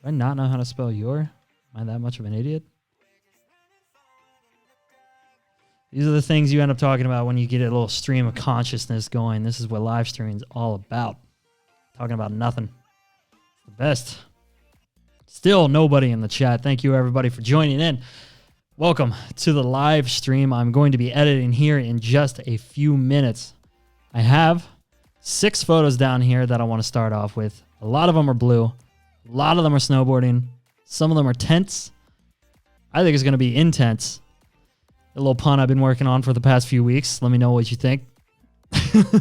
Do I not know how to spell your? Am I that much of an idiot? These are the things you end up talking about when you get a little stream of consciousness going. This is what live streaming is all about. Talking about nothing. It's the best. Still nobody in the chat. Thank you everybody for joining in. Welcome to the live stream. I'm going to be editing here in just a few minutes. I have 6 photos down here that I want to start off with. A lot of them are blue. A lot of them are snowboarding. Some of them are tents. I think it's going to be intense. A little pun I've been working on for the past few weeks. Let me know what you think. Just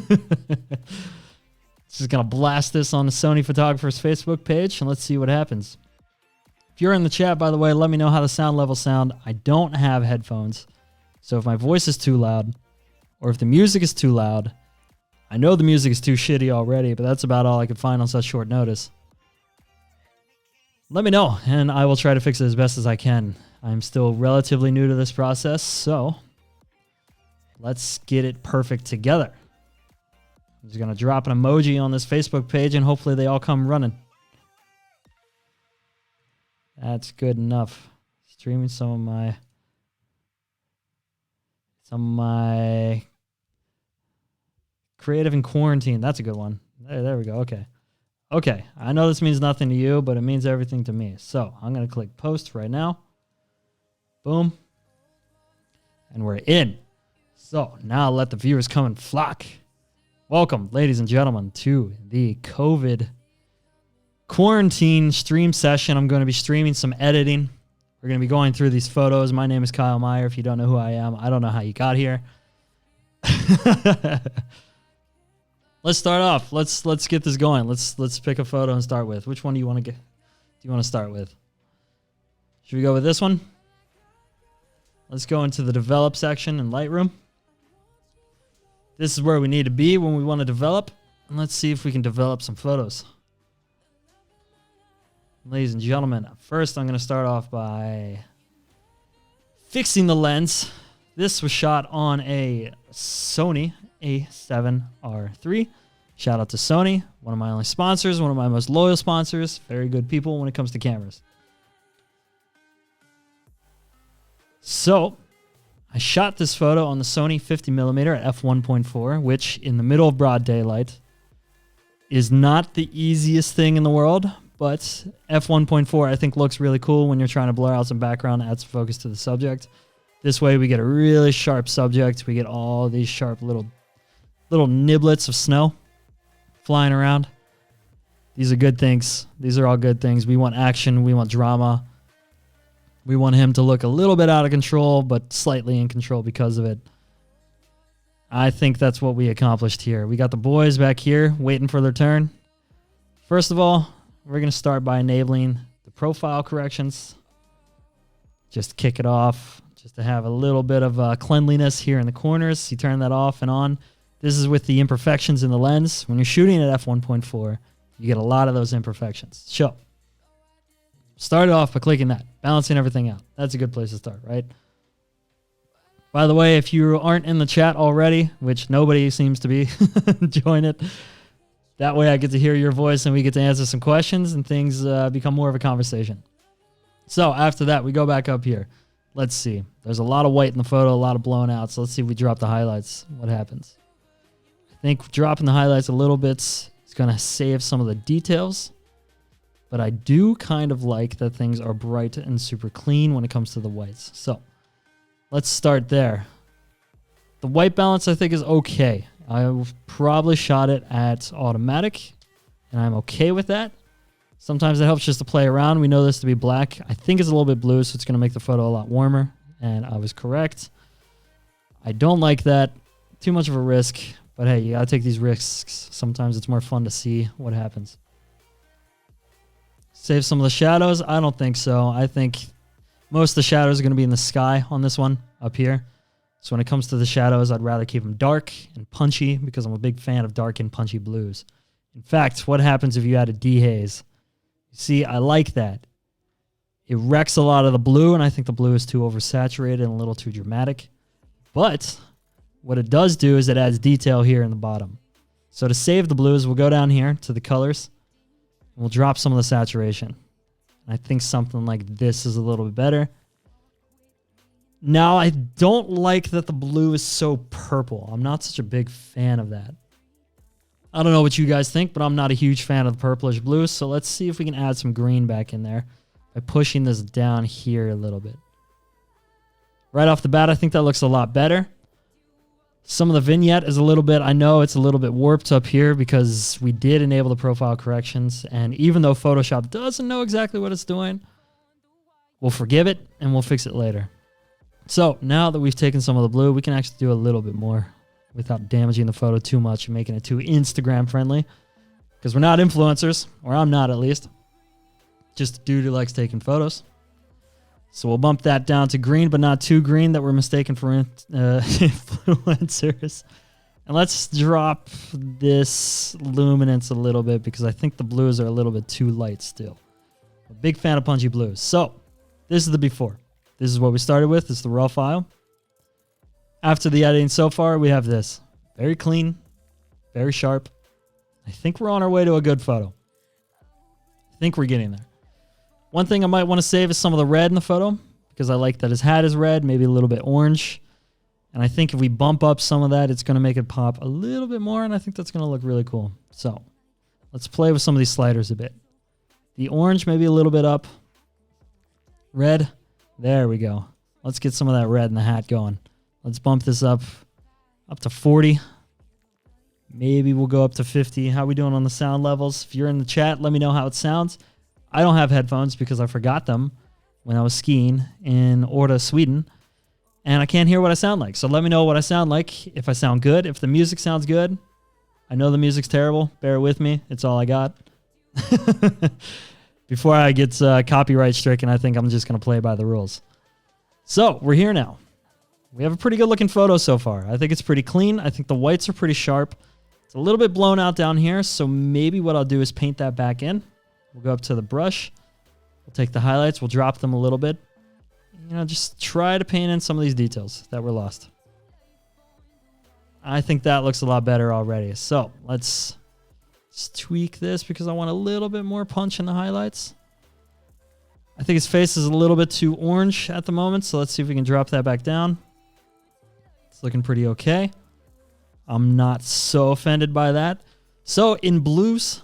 going to blast this on the Sony Photographers Facebook page and let's see what happens. If you're in the chat, by the way, let me know how the sound levels sound. I don't have headphones, so if my voice is too loud or if the music is too loud, I know the music is too shitty already, but that's about all I could find on such short notice. Let me know, and I will try to fix it as best as I can. I'm still relatively new to this process, so let's get it perfect together. I'm just going to drop an emoji on this Facebook page, and hopefully they all come running. That's good enough. Streaming some of my creative in quarantine. That's a good one. There we go. Okay. Okay. I know this means nothing to you, but it means everything to me. So I'm going to click post right now. Boom. And we're in. So now let the viewers come and flock. Welcome, ladies and gentlemen, to the COVID quarantine stream session. I'm going to be streaming some editing. We're going to be going through these photos. My name is Kyle Meyer. If you don't know who I am, I don't know how you got here. Let's start off. Let's get this going. Let's pick a photo and start with. Which one do you want to get? Do you want to start with? Should we go with this one? Let's go into the develop section in Lightroom. This is where we need to be when we want to develop. And let's see if we can develop some photos. Ladies and gentlemen, first I'm going to start off by fixing the lens. This was shot on a Sony A7R III. Shout out to Sony, one of my only sponsors, one of my most loyal sponsors. Very good people when it comes to cameras. So, I shot this photo on the Sony 50mm at f1.4, which in the middle of broad daylight is not the easiest thing in the world. But f1.4 I think looks really cool when you're trying to blur out some background, add some focus to the subject. This way we get a really sharp subject. We get all these sharp little niblets of snow flying around. These are good things. These are all good things. We want action. We want drama. We want him to look a little bit out of control, but slightly in control because of it. I think that's what we accomplished here. We got the boys back here waiting for their turn. First of all, we're going to start by enabling the profile corrections. Just kick it off, just to have a little bit of cleanliness here in the corners. You turn that off and on. This is with the imperfections in the lens. When you're shooting at f1.4, you get a lot of those imperfections. So, start it off by clicking that, balancing everything out. That's a good place to start, right? By the way, if you aren't in the chat already, which nobody seems to be, join it. That way I get to hear your voice and we get to answer some questions and things become more of a conversation. So after that, we go back up here. Let's see. There's a lot of white in the photo, a lot of blown out. So let's see if we drop the highlights. What happens? I think dropping the highlights a little bit is going to save some of the details. But I do kind of like that things are bright and super clean when it comes to the whites. So let's start there. The white balance I think is okay. I probably shot it at automatic, and I'm okay with that. Sometimes it helps just to play around. We know this to be black. I think it's a little bit blue, so it's going to make the photo a lot warmer, and I was correct. I don't like that. Too much of a risk, but hey, you got to take these risks. Sometimes it's more fun to see what happens. Save some of the shadows? I don't think so. I think most of the shadows are going to be in the sky on this one up here. So when it comes to the shadows, I'd rather keep them dark and punchy because I'm a big fan of dark and punchy blues. In fact, what happens if you add a dehaze? See, I like that. It wrecks a lot of the blue, and I think the blue is too oversaturated and a little too dramatic. But what it does do is it adds detail here in the bottom. So to save the blues, we'll go down here to the colors, and we'll drop some of the saturation. I think something like this is a little bit better. Now, I don't like that the blue is so purple. I'm not such a big fan of that. I don't know what you guys think, but I'm not a huge fan of the purplish blue. So let's see if we can add some green back in there by pushing this down here a little bit. Right off the bat, I think that looks a lot better. Some of the vignette is a little bit, I know it's a little bit warped up here because we did enable the profile corrections. And even though Photoshop doesn't know exactly what it's doing, we'll forgive it and we'll fix it later. So now that we've taken some of the blue, we can actually do a little bit more without damaging the photo too much and making it too Instagram friendly. Because we're not influencers, or I'm not at least. Just a dude who likes taking photos. So we'll bump that down to green, but not too green that we're mistaken for influencers. And let's drop this luminance a little bit because I think the blues are a little bit too light still. I'm a big fan of punchy blues. So this is the before. This is what we started with. This is the raw file. After the editing so far, we have this. Very clean, very sharp. I think we're on our way to a good photo. I think we're getting there. One thing I might want to save is some of the red in the photo because I like that his hat is red, maybe a little bit orange. And I think if we bump up some of that, it's going to make it pop a little bit more, and I think that's going to look really cool. So let's play with some of these sliders a bit. The orange maybe a little bit up. Red. There we go. Let's get some of that red in the hat going. Let's bump this up to 40. Maybe we'll go up to 50. How are we doing on the sound levels? If you're in the chat, let me know how it sounds. I don't have headphones because I forgot them when I was skiing in Orta, Sweden. And I can't hear what I sound like. So let me know what I sound like. If I sound good. If the music sounds good. I know the music's terrible. Bear with me. It's all I got. Before I get copyright stricken, I think I'm just going to play by the rules. So we're here now. We have a pretty good looking photo so far. I think it's pretty clean. I think the whites are pretty sharp. It's a little bit blown out down here. So maybe what I'll do is paint that back in. We'll go up to the brush. We'll take the highlights. We'll drop them a little bit. You know, just try to paint in some of these details that were lost. I think that looks a lot better already. So let's just tweak this because I want a little bit more punch in the highlights. I think his face is a little bit too orange at the moment. So let's see if we can drop that back down. It's looking pretty okay. I'm not so offended by that. So in blues,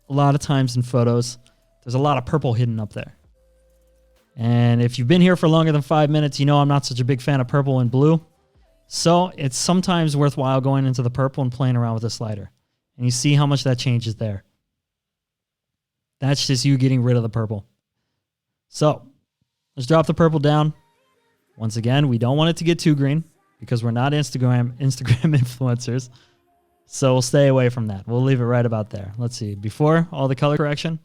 a lot of times in photos, there's a lot of purple hidden up there. And if you've been here for longer than 5 minutes, you know I'm not such a big fan of purple and blue. So it's sometimes worthwhile going into the purple and playing around with the slider. And you see how much that changes there. That's just you getting rid of the purple. So let's drop the purple down. Once again, we don't want it to get too green because we're not Instagram influencers. So we'll stay away from that. We'll leave it right about there. Let's see. Before, all the color correction.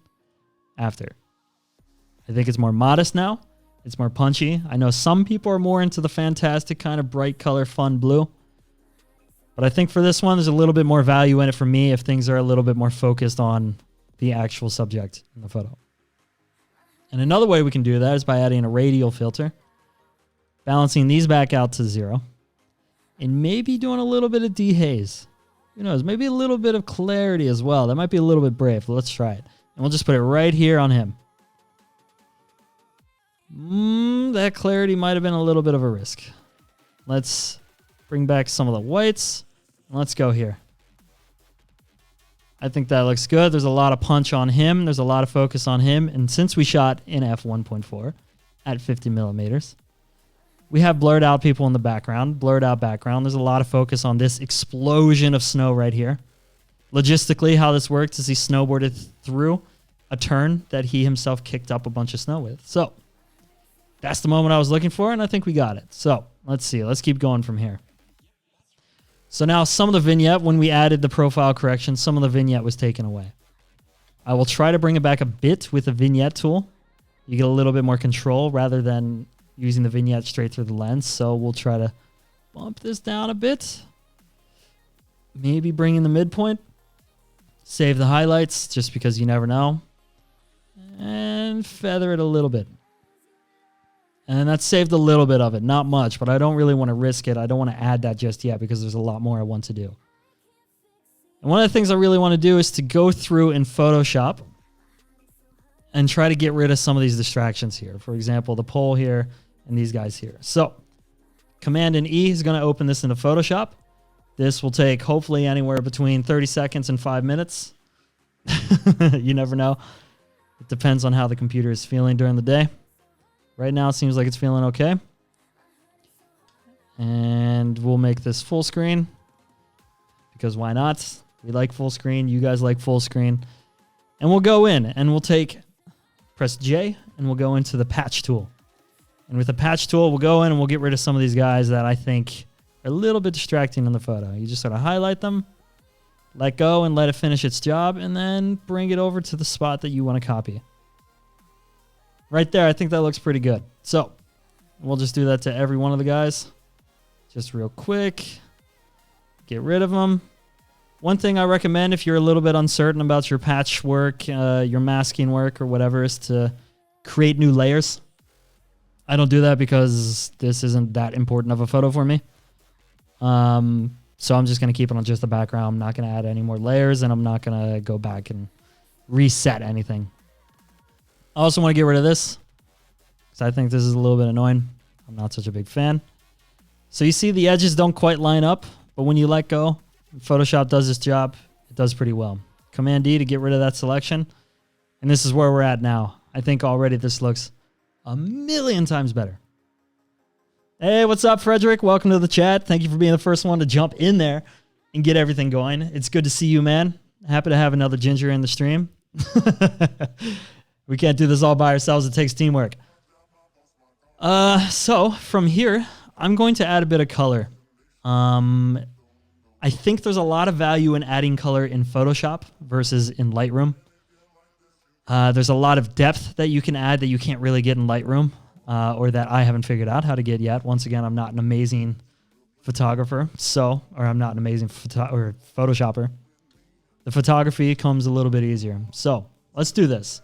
After. I think it's more modest now. It's more punchy. I know some people are more into the fantastic kind of bright color, fun blue. But I think for this one, there's a little bit more value in it for me if things are a little bit more focused on the actual subject in the photo. And another way we can do that is by adding a radial filter, balancing these back out to 0, and maybe doing a little bit of dehaze. Who knows? Maybe a little bit of clarity as well. That might be a little bit brave. But let's try it. And we'll just put it right here on him. That clarity might have been a little bit of a risk. Let's bring back some of the whites. And let's go here. I think that looks good. There's a lot of punch on him. There's a lot of focus on him. And since we shot in f1.4 at 50 millimeters, we have blurred out people in the background, blurred out background. There's a lot of focus on this explosion of snow right here. Logistically, how this works is he snowboarded through a turn that he himself kicked up a bunch of snow with. So that's the moment I was looking for, and I think we got it. So let's see. Let's keep going from here. So now some of the vignette, when we added the profile correction, some of the vignette was taken away. I will try to bring it back a bit with the vignette tool. You get a little bit more control rather than using the vignette straight through the lens. So we'll try to bump this down a bit. Maybe bring in the midpoint. Save the highlights just because you never know. And feather it a little bit. And that saved a little bit of it. Not much, but I don't really want to risk it. I don't want to add that just yet because there's a lot more I want to do. And one of the things I really want to do is to go through in Photoshop and try to get rid of some of these distractions here. For example, the pole here and these guys here. So Command and E is going to open this into Photoshop. This will take hopefully anywhere between 30 seconds and 5 minutes. You never know. It depends on how the computer is feeling during the day. Right now it seems like it's feeling okay. And we'll make this full screen because why not? We like full screen. You guys like full screen. And we'll go in and we'll press J and we'll go into the patch tool. And with the patch tool, we'll go in and we'll get rid of some of these guys that I think are a little bit distracting in the photo. You just sort of highlight them, let go and let it finish its job, and then bring it over to the spot that you want to copy. Right there, I think that looks pretty good. So we'll just do that to every one of the guys. Just real quick. Get rid of them. One thing I recommend if you're a little bit uncertain about your patch work, your masking work or whatever, is to create new layers. I don't do that because this isn't that important of a photo for me. So I'm just going to keep it on just the background. I'm not going to add any more layers, and I'm not going to go back and reset anything. I also want to get rid of this because I think this is a little bit annoying. I'm not such a big fan. So you see the edges don't quite line up, but when you let go, Photoshop does its job. It does pretty well. Command D to get rid of that selection. And this is where we're at now. I think already this looks a million times better. Hey, what's up, Frederick? Welcome to the chat. Thank you for being the first one to jump in there and get everything going. It's good to see you, man. Happy to have another Ginger in the stream. We can't do this all by ourselves. It takes teamwork. So from here, I'm going to add a bit of color. I think there's a lot of value in adding color in Photoshop versus in Lightroom. There's a lot of depth that you can add that you can't really get in Lightroom, or that I haven't figured out how to get yet. Once again, I'm not an amazing photographer, or I'm not an amazing Photoshopper. The photography comes a little bit easier. So let's do this.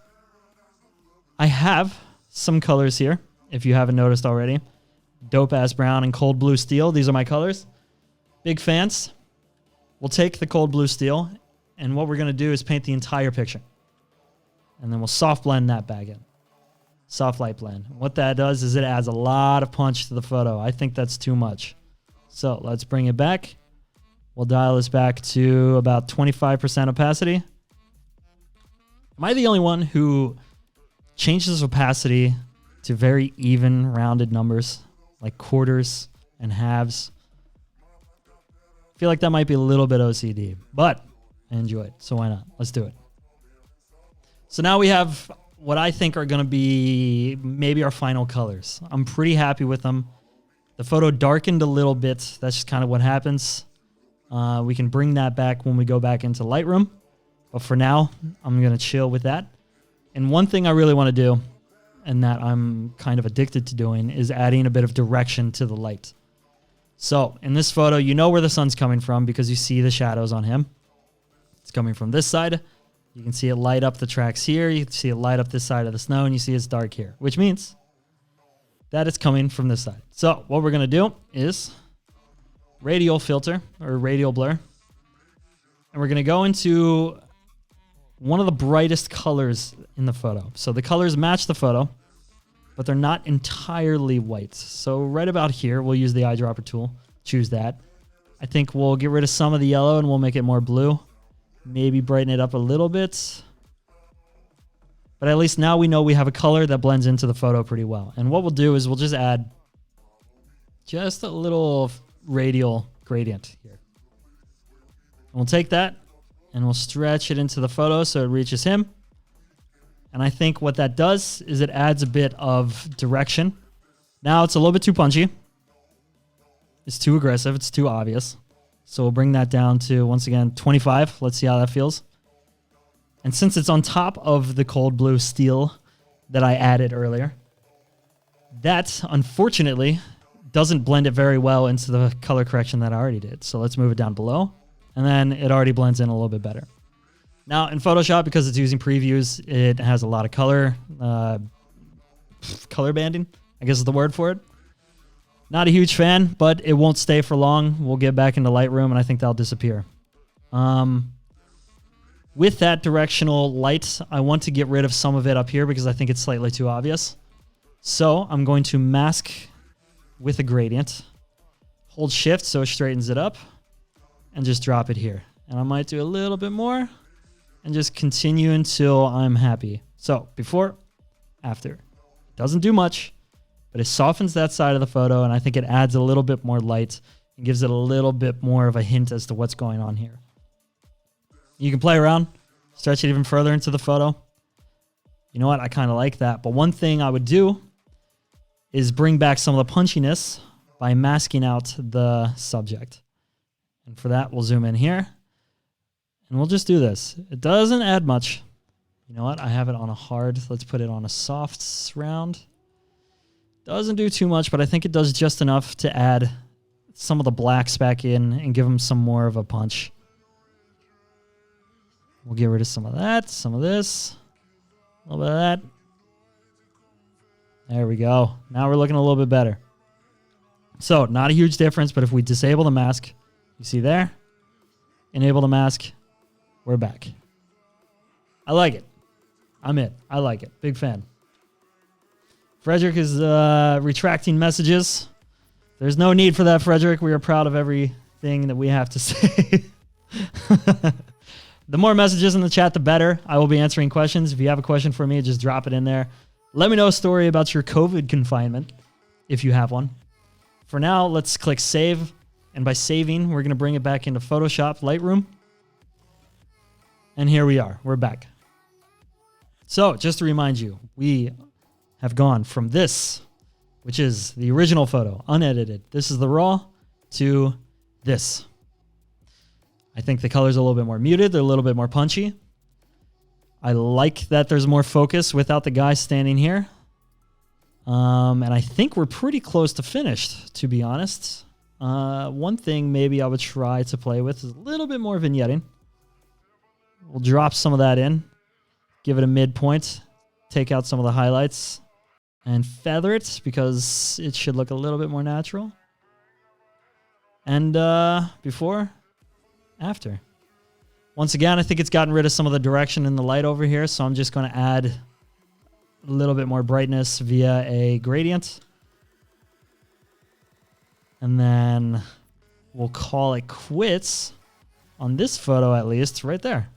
I have some colors here, if you haven't noticed already. Dope Ass Brown and Cold Blue Steel. These are my colors. Big fans. We'll take the Cold Blue Steel, and what we're going to do is paint the entire picture. And then we'll soft blend that back in. Soft light blend. What that does is it adds a lot of punch to the photo. I think that's too much. So let's bring it back. We'll dial this back to about 25% opacity. Am I the only one who changes opacity to very even rounded numbers, like quarters and halves? I feel like that might be a little bit OCD, but I enjoy it, so why not? Let's do it. So now we have what I think are going to be maybe our final colors. I'm pretty happy with them. The photo darkened a little bit. That's just kind of what happens. We can bring that back when we go back into Lightroom. But for now, I'm going to chill with that. And one thing I really want to do, and that I'm kind of addicted to doing, is adding a bit of direction to the light. So in this photo, you know where the sun's coming from because you see the shadows on him. It's coming from this side. You can see it light up the tracks here. You can see it light up this side of the snow, and you see it's dark here, which means that it's coming from this side. So what we're going to do is radial filter or radial blur. And we're going to go into one of the brightest colors in the photo. So the colors match the photo, but they're not entirely white. So right about here, we'll use the eyedropper tool. Choose that. I think we'll get rid of some of the yellow and we'll make it more blue. Maybe brighten it up a little bit. But at least now we know we have a color that blends into the photo pretty well. And what we'll do is we'll just add just a little radial gradient here. And we'll take that and we'll stretch it into the photo so it reaches him. And I think what that does is it adds a bit of direction. Now it's a little bit too punchy. It's too aggressive. It's too obvious. So we'll bring that down to, once again, 25. Let's see how that feels. And since it's on top of the Cold Blue Steel that I added earlier, that, unfortunately, doesn't blend it very well into the color correction that I already did. So let's move it down below. And then it already blends in a little bit better. Now, in Photoshop, because it's using previews, it has a lot of color banding, I guess is the word for it. Not a huge fan, but it won't stay for long. We'll get back into Lightroom, and I think that'll disappear. With that directional light, I want to get rid of some of it up here because I think it's slightly too obvious. So I'm going to mask with a gradient. Hold shift so it straightens it up. And just drop it here. And I might do a little bit more. And just continue until I'm happy. So before, after. Doesn't do much, but it softens that side of the photo. And I think it adds a little bit more light and gives it a little bit more of a hint as to what's going on here. You can play around, stretch it even further into the photo. You know what? I kind of like that. But one thing I would do is bring back some of the punchiness by masking out the subject. And for that, we'll zoom in here. And we'll just do this. It doesn't add much. You know what? I have it on a hard. Let's put it on a soft round. Doesn't do too much, but I think it does just enough to add some of the blacks back in and give them some more of a punch. We'll get rid of some of that, some of this, a little bit of that. There we go. Now we're looking a little bit better. So, not a huge difference, but if we disable the mask, you see there, enable the mask, we're back. I like it. I'm in. I like it. Big fan. Frederick is retracting messages. There's no need for that, Frederick. We are proud of everything that we have to say. The more messages in the chat, the better. I will be answering questions. If you have a question for me, just drop it in there. Let me know a story about your COVID confinement, if you have one. For now, let's click save. And by saving, we're going to bring it back into Photoshop Lightroom. And here we are. We're back. So, just to remind you, we have gone from this, which is the original photo, unedited. This is the raw, to this. I think the color's a little bit more muted. They're a little bit more punchy. I like that there's more focus without the guy standing here. And I think we're pretty close to finished, to be honest. One thing maybe I would try to play with is a little bit more vignetting. We'll drop some of that in. Give it a midpoint. Take out some of the highlights. And feather it because it should look a little bit more natural. And before... after. Once again, I think it's gotten rid of some of the direction in the light over here, so I'm just going to add a little bit more brightness via a gradient. And then we'll call it quits on this photo, at least, right there.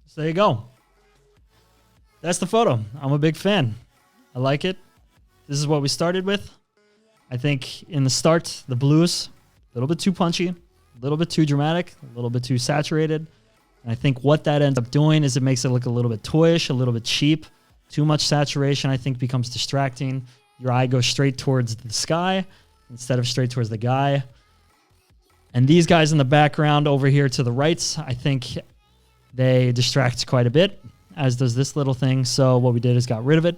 So there you go. That's the photo. I'm a big fan. I like it. This is what we started with. I think in the start, the blues, a little bit too punchy. A little bit too dramatic, a little bit too saturated. And I think what that ends up doing is it makes it look a little bit toyish, a little bit cheap. Too much saturation, I think, becomes distracting. Your eye goes straight towards the sky instead of straight towards the guy. And these guys in the background over here to the right, I think they distract quite a bit, as does this little thing. So what we did is got rid of it.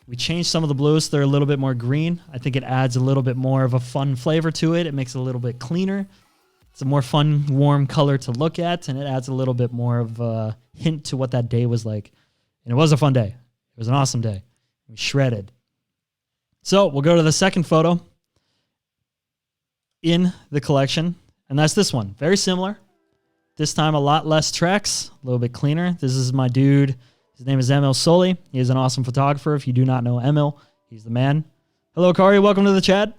We changed some of the blues. They're a little bit more green. I think it adds a little bit more of a fun flavor to it. It makes it a little bit cleaner. It's a more fun, warm color to look at, and it adds a little bit more of a hint to what that day was like. And it was a fun day. It was an awesome day. We shredded. So we'll go to the second photo in the collection, and that's this one. Very similar. This time a lot less tracks, a little bit cleaner. This is my dude. His name is Emil Soli. He is an awesome photographer. If you do not know Emil, he's the man. Hello, Kari. Welcome to the chat.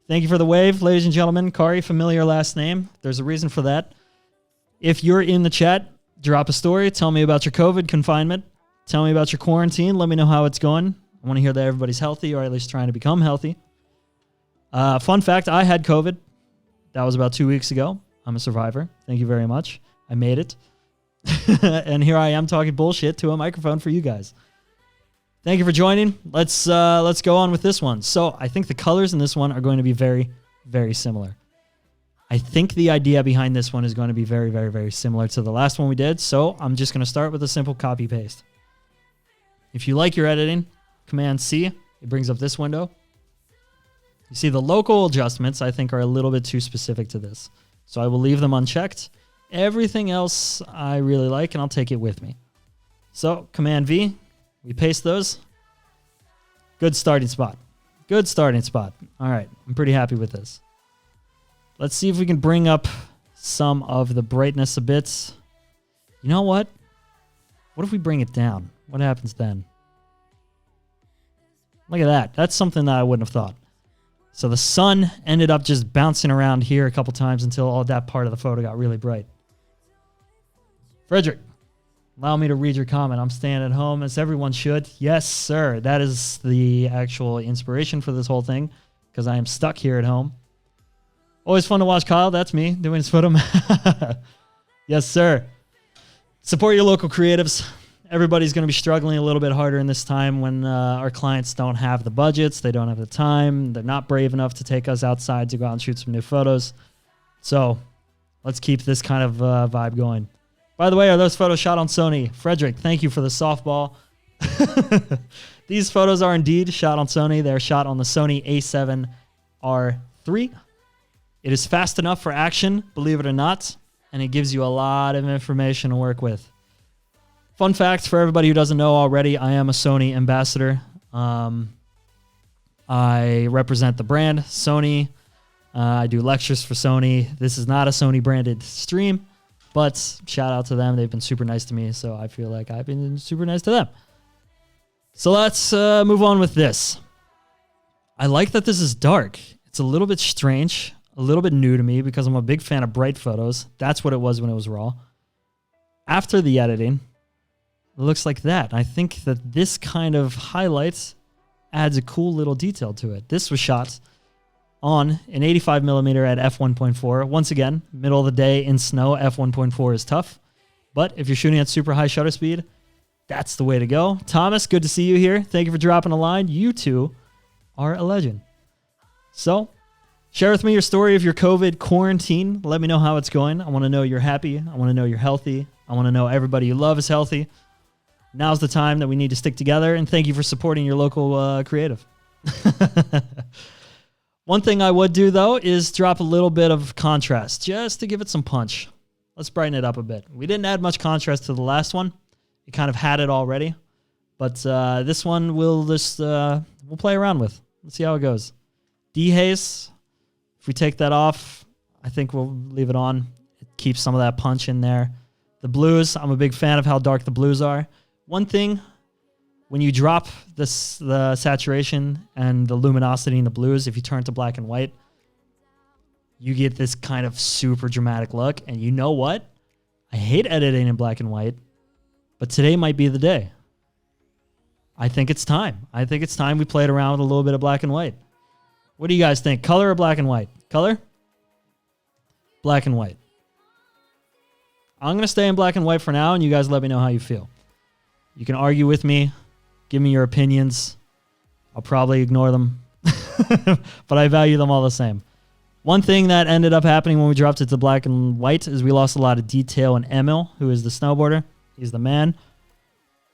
Thank you for the wave, ladies and gentlemen. Kari, familiar last name. There's a reason for that. If you're in the chat, drop a story. Tell me about your COVID confinement. Tell me about your quarantine. Let me know how it's going. I want to hear that everybody's healthy, or at least trying to become healthy. Fun fact, I had COVID. That was about 2 weeks ago. I'm a survivor. Thank you very much. I made it. And here I am talking bullshit to a microphone for you guys. Thank you for joining. Let's go on with this one. So I think the colors in this one are going to be very, very similar. I think the idea behind this one is going to be very, very, very similar to the last one we did. So I'm just going to start with a simple copy paste. If you like your editing, Command C, it brings up this window. You see the local adjustments I think are a little bit too specific to this. So I will leave them unchecked. Everything else I really like, and I'll take it with me. So Command V, we paste those. Good starting spot. Good starting spot. All right, I'm pretty happy with this. Let's see if we can bring up some of the brightness a bit. You know what? What if we bring it down? What happens then? Look at that. That's something that I wouldn't have thought. So the sun ended up just bouncing around here a couple times until all that part of the photo got really bright. Frederick, allow me to read your comment. I'm staying at home, as everyone should. Yes, sir. That is the actual inspiration for this whole thing, because I am stuck here at home. Always fun to watch Kyle. That's me doing his photo. Yes, sir. Support your local creatives. Everybody's going to be struggling a little bit harder in this time when our clients don't have the budgets. They don't have the time. They're not brave enough to take us outside to go out and shoot some new photos. So let's keep this kind of vibe going. By the way, are those photos shot on Sony? Frederick, thank you for the softball. These photos are indeed shot on Sony. They're shot on the Sony a7R III. It is fast enough for action, believe it or not, and it gives you a lot of information to work with. Fun fact for everybody who doesn't know already, I am a Sony ambassador. I represent the brand Sony. I do lectures for Sony. This is not a Sony branded stream, but shout out to them. They've been super nice to me, so I feel like I've been super nice to them. So let's move on with this. I like that this is dark. It's a little bit strange, a little bit new to me because I'm a big fan of bright photos. That's what it was when it was raw. After the editing, it looks like that. I think that this kind of highlights adds a cool little detail to it. This was shot on an 85mm at f1.4. Once again, middle of the day in snow, f1.4 is tough. But if you're shooting at super high shutter speed, that's the way to go. Thomas, good to see you here. Thank you for dropping a line. You two are a legend. So, share with me your story of your COVID quarantine. Let me know how it's going. I want to know you're happy. I want to know you're healthy. I want to know everybody you love is healthy. Now's the time that we need to stick together, and thank you for supporting your local creative. One thing I would do, though, is drop a little bit of contrast, just to give it some punch. Let's brighten it up a bit. We didn't add much contrast to the last one. It kind of had it already. But this one we'll just we'll play around with. Let's see how it goes. Dehaze, if we take that off, I think we'll leave it on. It keeps some of that punch in there. The blues, I'm a big fan of how dark the blues are. One thing, when you drop the saturation and the luminosity in the blues, if you turn to black and white, you get this kind of super dramatic look. And you know what? I hate editing in black and white, but today might be the day. I think it's time. I think it's time we played around with a little bit of black and white. What do you guys think? Color or black and white? Color? Black and white. I'm going to stay in black and white for now, and you guys let me know how you feel. You can argue with me. Give me your opinions. I'll probably ignore them. But I value them all the same. One thing that ended up happening when we dropped it to black and white is we lost a lot of detail in Emil, who is the snowboarder. He's the man.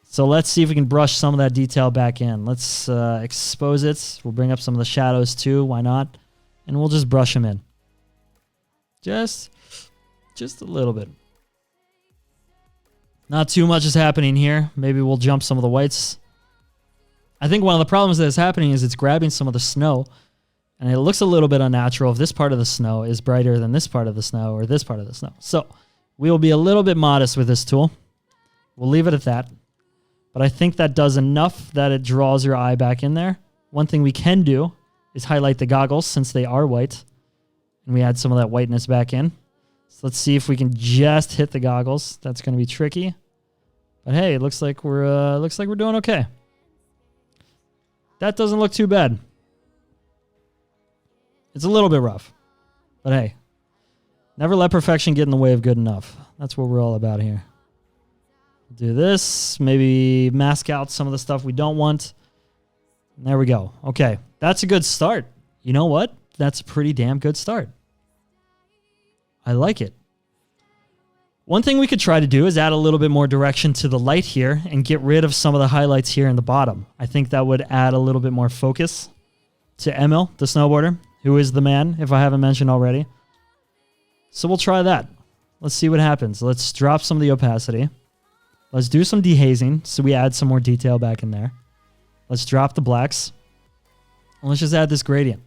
So let's see if we can brush some of that detail back in. Let's expose it. We'll bring up some of the shadows too. Why not? And we'll just brush them in. Just a little bit. Not too much is happening here. Maybe we'll jump some of the whites. I think one of the problems that is happening is it's grabbing some of the snow, and it looks a little bit unnatural if this part of the snow is brighter than this part of the snow or this part of the snow. So we will be a little bit modest with this tool. We'll leave it at that. But I think that does enough that it draws your eye back in there. One thing we can do is highlight the goggles since they are white, and we add some of that whiteness back in. So let's see if we can just hit the goggles. That's going to be tricky. But hey, it looks like we're doing okay. That doesn't look too bad. It's a little bit rough. But hey, never let perfection get in the way of good enough. That's what we're all about here. Do this, maybe mask out some of the stuff we don't want. And there we go. Okay, that's a good start. You know what? That's a pretty damn good start. I like it. One thing we could try to do is add a little bit more direction to the light here and get rid of some of the highlights here in the bottom. I think that would add a little bit more focus to Emil, the snowboarder, who is the man, if I haven't mentioned already. So we'll try that. Let's see what happens. Let's drop some of the opacity. Let's do some dehazing so we add some more detail back in there. Let's drop the blacks. And let's just add this gradient.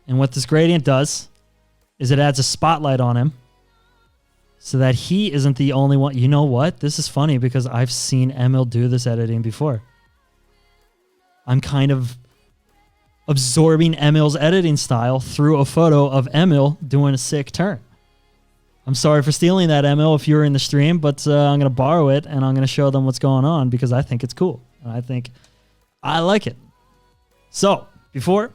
And what this gradient does is it adds a spotlight on him so that he isn't the only one. You know what? This is funny because I've seen Emil do this editing before. I'm kind of absorbing Emil's editing style through a photo of Emil doing a sick turn. I'm sorry for stealing that, Emil, if you're in the stream, but I'm going to borrow it and I'm going to show them what's going on because I think it's cool. And I think I like it. So, before,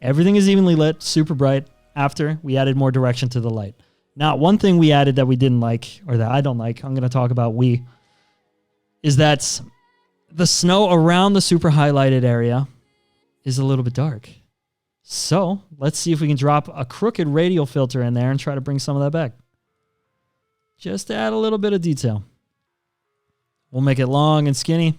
everything is evenly lit, super bright. After, we added more direction to the light. Now, one thing we added that we didn't like, or that I don't like, I'm going to talk about is that the snow around the super highlighted area is a little bit dark. So, let's see if we can drop a crooked radial filter in there and try to bring some of that back. Just to add a little bit of detail. We'll make it long and skinny,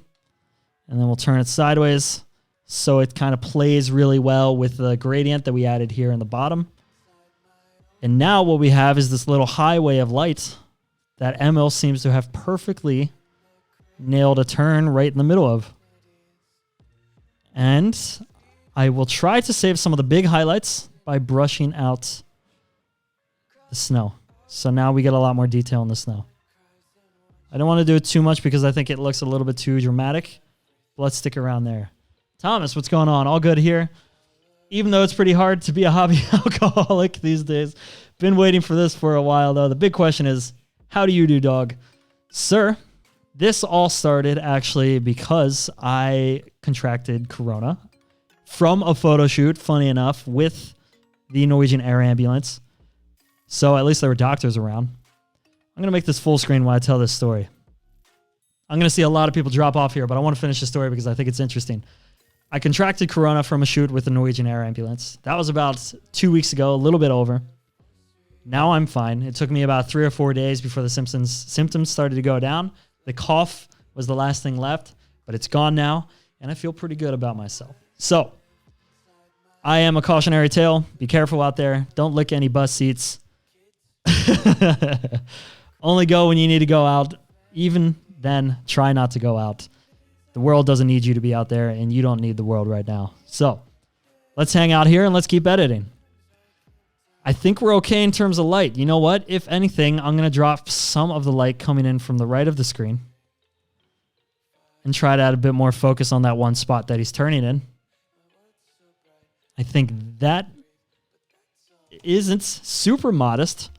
and then we'll turn it sideways so it kind of plays really well with the gradient that we added here in the bottom. And now what we have is this little highway of light that Emil seems to have perfectly nailed a turn right in the middle of. And I will try to save some of the big highlights by brushing out the snow. So now we get a lot more detail in the snow. I don't want to do it too much because I think it looks a little bit too dramatic. But let's stick around there. Thomas, what's going on? All good here? Even though it's pretty hard to be a hobby alcoholic these days. Been waiting for this for a while, though. The big question is, how do you do, dog? Sir, this all started actually because I contracted corona from a photo shoot, funny enough, with the Norwegian Air Ambulance. So at least there were doctors around. I'm going to make this full screen while I tell this story. I'm going to see a lot of people drop off here, but I want to finish the story because I think it's interesting. I contracted corona from a shoot with the Norwegian Air Ambulance. That was about 2 weeks ago, a little bit over. Now I'm fine. It took me about 3 or 4 days before the symptoms started to go down. The cough was the last thing left, but it's gone now, and I feel pretty good about myself. So, I am a cautionary tale. Be careful out there. Don't lick any bus seats. Only go when you need to go out. Even then, try not to go out. The world doesn't need you to be out there, and you don't need the world right now. So, let's hang out here and let's keep editing. I think we're okay in terms of light. You know what? If anything, I'm going to drop some of the light coming in from the right of the screen and try to add a bit more focus on that one spot that he's turning in. I think that isn't super modest,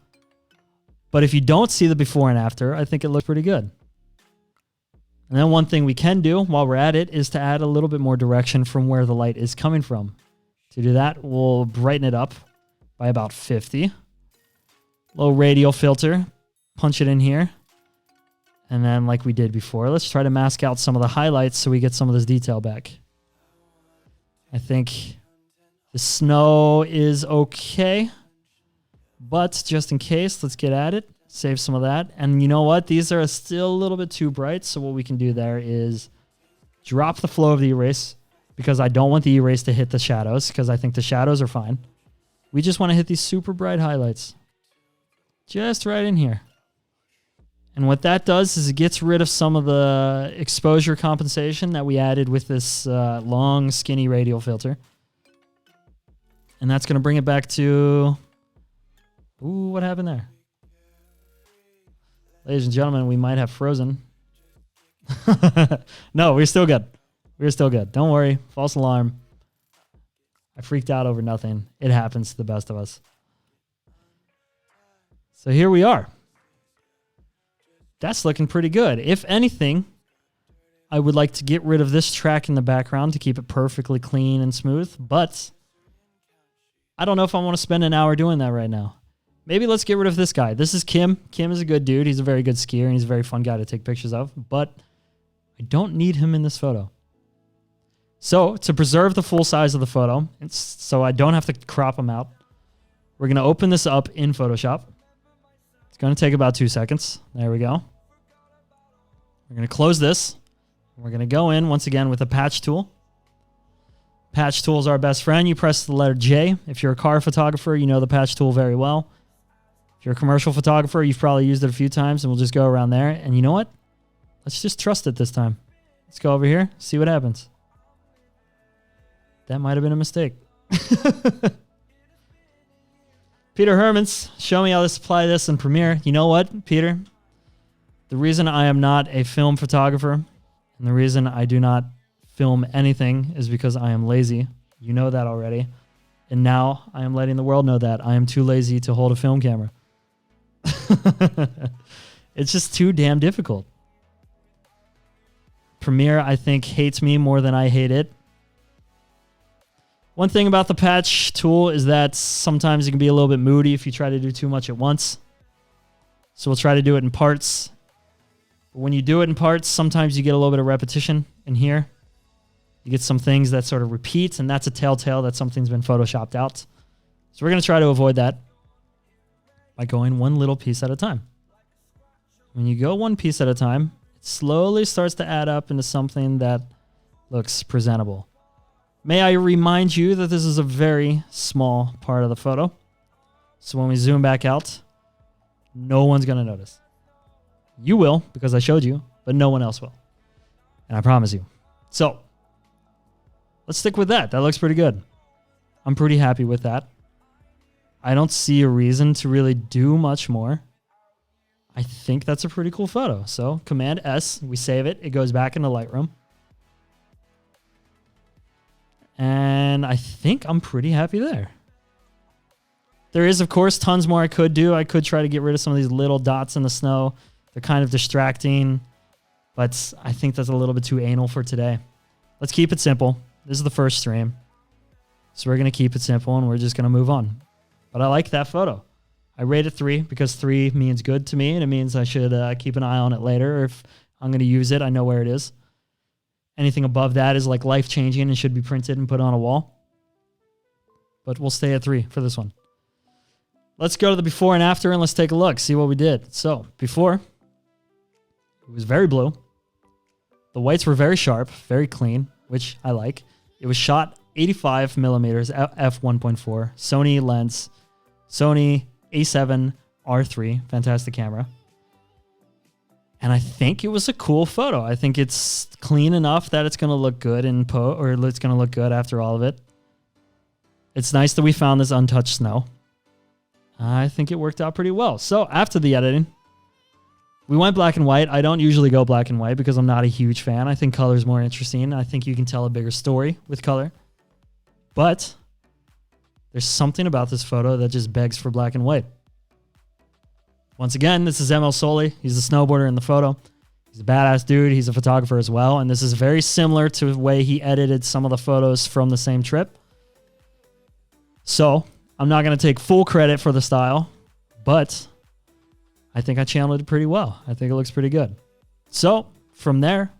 but if you don't see the before and after, I think it looks pretty good. And then one thing we can do while we're at it is to add a little bit more direction from where the light is coming from. To do that, we'll brighten it up by about 50. Low radial filter, punch it in here. And then like we did before, let's try to mask out some of the highlights so we get some of this detail back. I think the snow is okay, but just in case, let's get at it. Save some of that. And you know what? These are still a little bit too bright. So what we can do there is drop the flow of the erase because I don't want the erase to hit the shadows because I think the shadows are fine. We just want to hit these super bright highlights. Just right in here. And what that does is it gets rid of some of the exposure compensation that we added with this long, skinny radial filter. And that's going to bring it back to... Ooh, what happened there? Ladies and gentlemen, we might have frozen. No, we're still good. We're still good. Don't worry. False alarm. I freaked out over nothing. It happens to the best of us. So here we are. That's looking pretty good. If anything, I would like to get rid of this track in the background to keep it perfectly clean and smooth, but I don't know if I want to spend an hour doing that right now. Maybe let's get rid of this guy. This is Kim. Kim is a good dude. He's a very good skier, and he's a very fun guy to take pictures of, but I don't need him in this photo. So to preserve the full size of the photo, so I don't have to crop him out, we're going to open this up in Photoshop. It's going to take about 2 seconds. There we go. We're going to close this. We're going to go in once again with a patch tool. Patch tool is our best friend. You press the letter J. If you're a car photographer, you know the patch tool very well. If you're a commercial photographer, you've probably used it a few times, and we'll just go around there. And you know what? Let's just trust it this time. Let's go over here, see what happens. That might have been a mistake. Peter Hermans, show me how to apply this in Premiere. You know what, Peter? The reason I am not a film photographer and the reason I do not film anything is because I am lazy. You know that already. And now I am letting the world know that I am too lazy to hold a film camera. It's just too damn difficult. Premiere, I think, hates me more than I hate it. One thing about the patch tool is that sometimes it can be a little bit moody if you try to do too much at once. So we'll try to do it in parts. But when you do it in parts, sometimes you get a little bit of repetition in here. You get some things that sort of repeat, and that's a telltale that something's been photoshopped out. So we're going to try to avoid that by going one little piece at a time. When you go one piece at a time, it slowly starts to add up into something that looks presentable. May I remind you that this is a very small part of the photo. So when we zoom back out, no one's going to notice. You will, because I showed you, but no one else will. And I promise you. So let's stick with that. That looks pretty good. I'm pretty happy with that. I don't see a reason to really do much more. I think that's a pretty cool photo. So Command S, we save it. It goes back into Lightroom. And I think I'm pretty happy there. There is, of course, tons more I could do. I could try to get rid of some of these little dots in the snow. They're kind of distracting, but I think that's a little bit too anal for today. Let's keep it simple. This is the first stream. So we're going to keep it simple and we're just going to move on. But I like that photo. I rate it 3 because 3 means good to me and it means I should keep an eye on it later. Or if I'm going to use it, I know where it is. Anything above that is like life-changing and should be printed and put on a wall. But we'll stay at 3 for this one. Let's go to the before and after and let's take a look, see what we did. So before, it was very blue. The whites were very sharp, very clean, which I like. It was shot 85 millimeters f1.4 Sony lens, Sony a7 R3, fantastic camera. And I think it was a cool photo. I think it's clean enough that it's going to look good in or it's going to look good after all of it. It's nice that we found this untouched snow. I think it worked out pretty well. So after the editing, we went black and white. I don't usually go black and white because I'm not a huge fan. I think color is more interesting. I think you can tell a bigger story with color. But there's something about this photo that just begs for black and white. Once again, this is ML Soli. He's the snowboarder in the photo. He's a badass dude. He's a photographer as well. And this is very similar to the way he edited some of the photos from the same trip. So I'm not going to take full credit for the style, but I think I channeled it pretty well. I think it looks pretty good. So from there,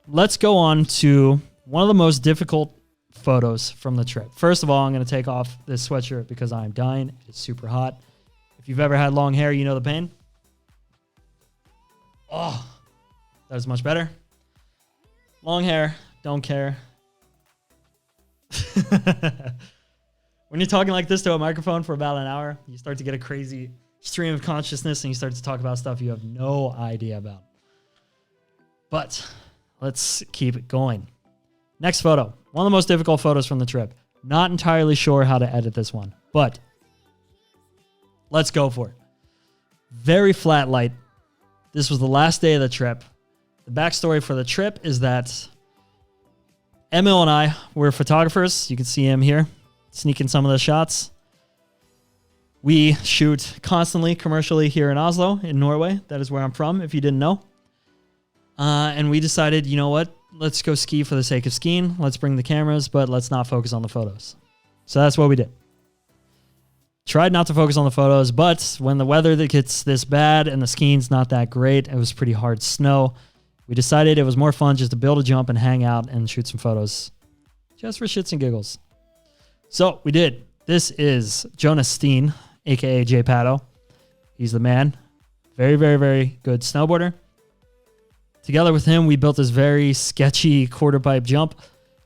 let's go on to one of the most difficult photos from the trip. First of all, I'm going to take off this sweatshirt because I'm dying. It's super hot. If you've ever had long hair, you know the pain. Oh, that was much better. Long hair, don't care. When you're talking like this to a microphone for about an hour, you start to get a crazy stream of consciousness and you start to talk about stuff you have no idea about. But let's keep it going. Next photo. One of the most difficult photos from the trip. Not entirely sure how to edit this one, but let's go for it. Very flat light. This was the last day of the trip. The backstory for the trip is that Emil and I were photographers. You can see him here, sneaking some of the shots. We shoot constantly commercially here in Oslo, in Norway. That is where I'm from, if you didn't know. And we decided, you know what? Let's go ski for the sake of skiing. Let's bring the cameras, but let's not focus on the photos. So that's what we did. Tried not to focus on the photos, but when the weather that gets this bad and the skiing's not that great, it was pretty hard snow. We decided it was more fun just to build a jump and hang out and shoot some photos just for shits and giggles. So we did. This is Jonas Steen, aka Jay Pato. He's the man. Very, very, very good snowboarder. Together with him, we built this very sketchy quarter pipe jump.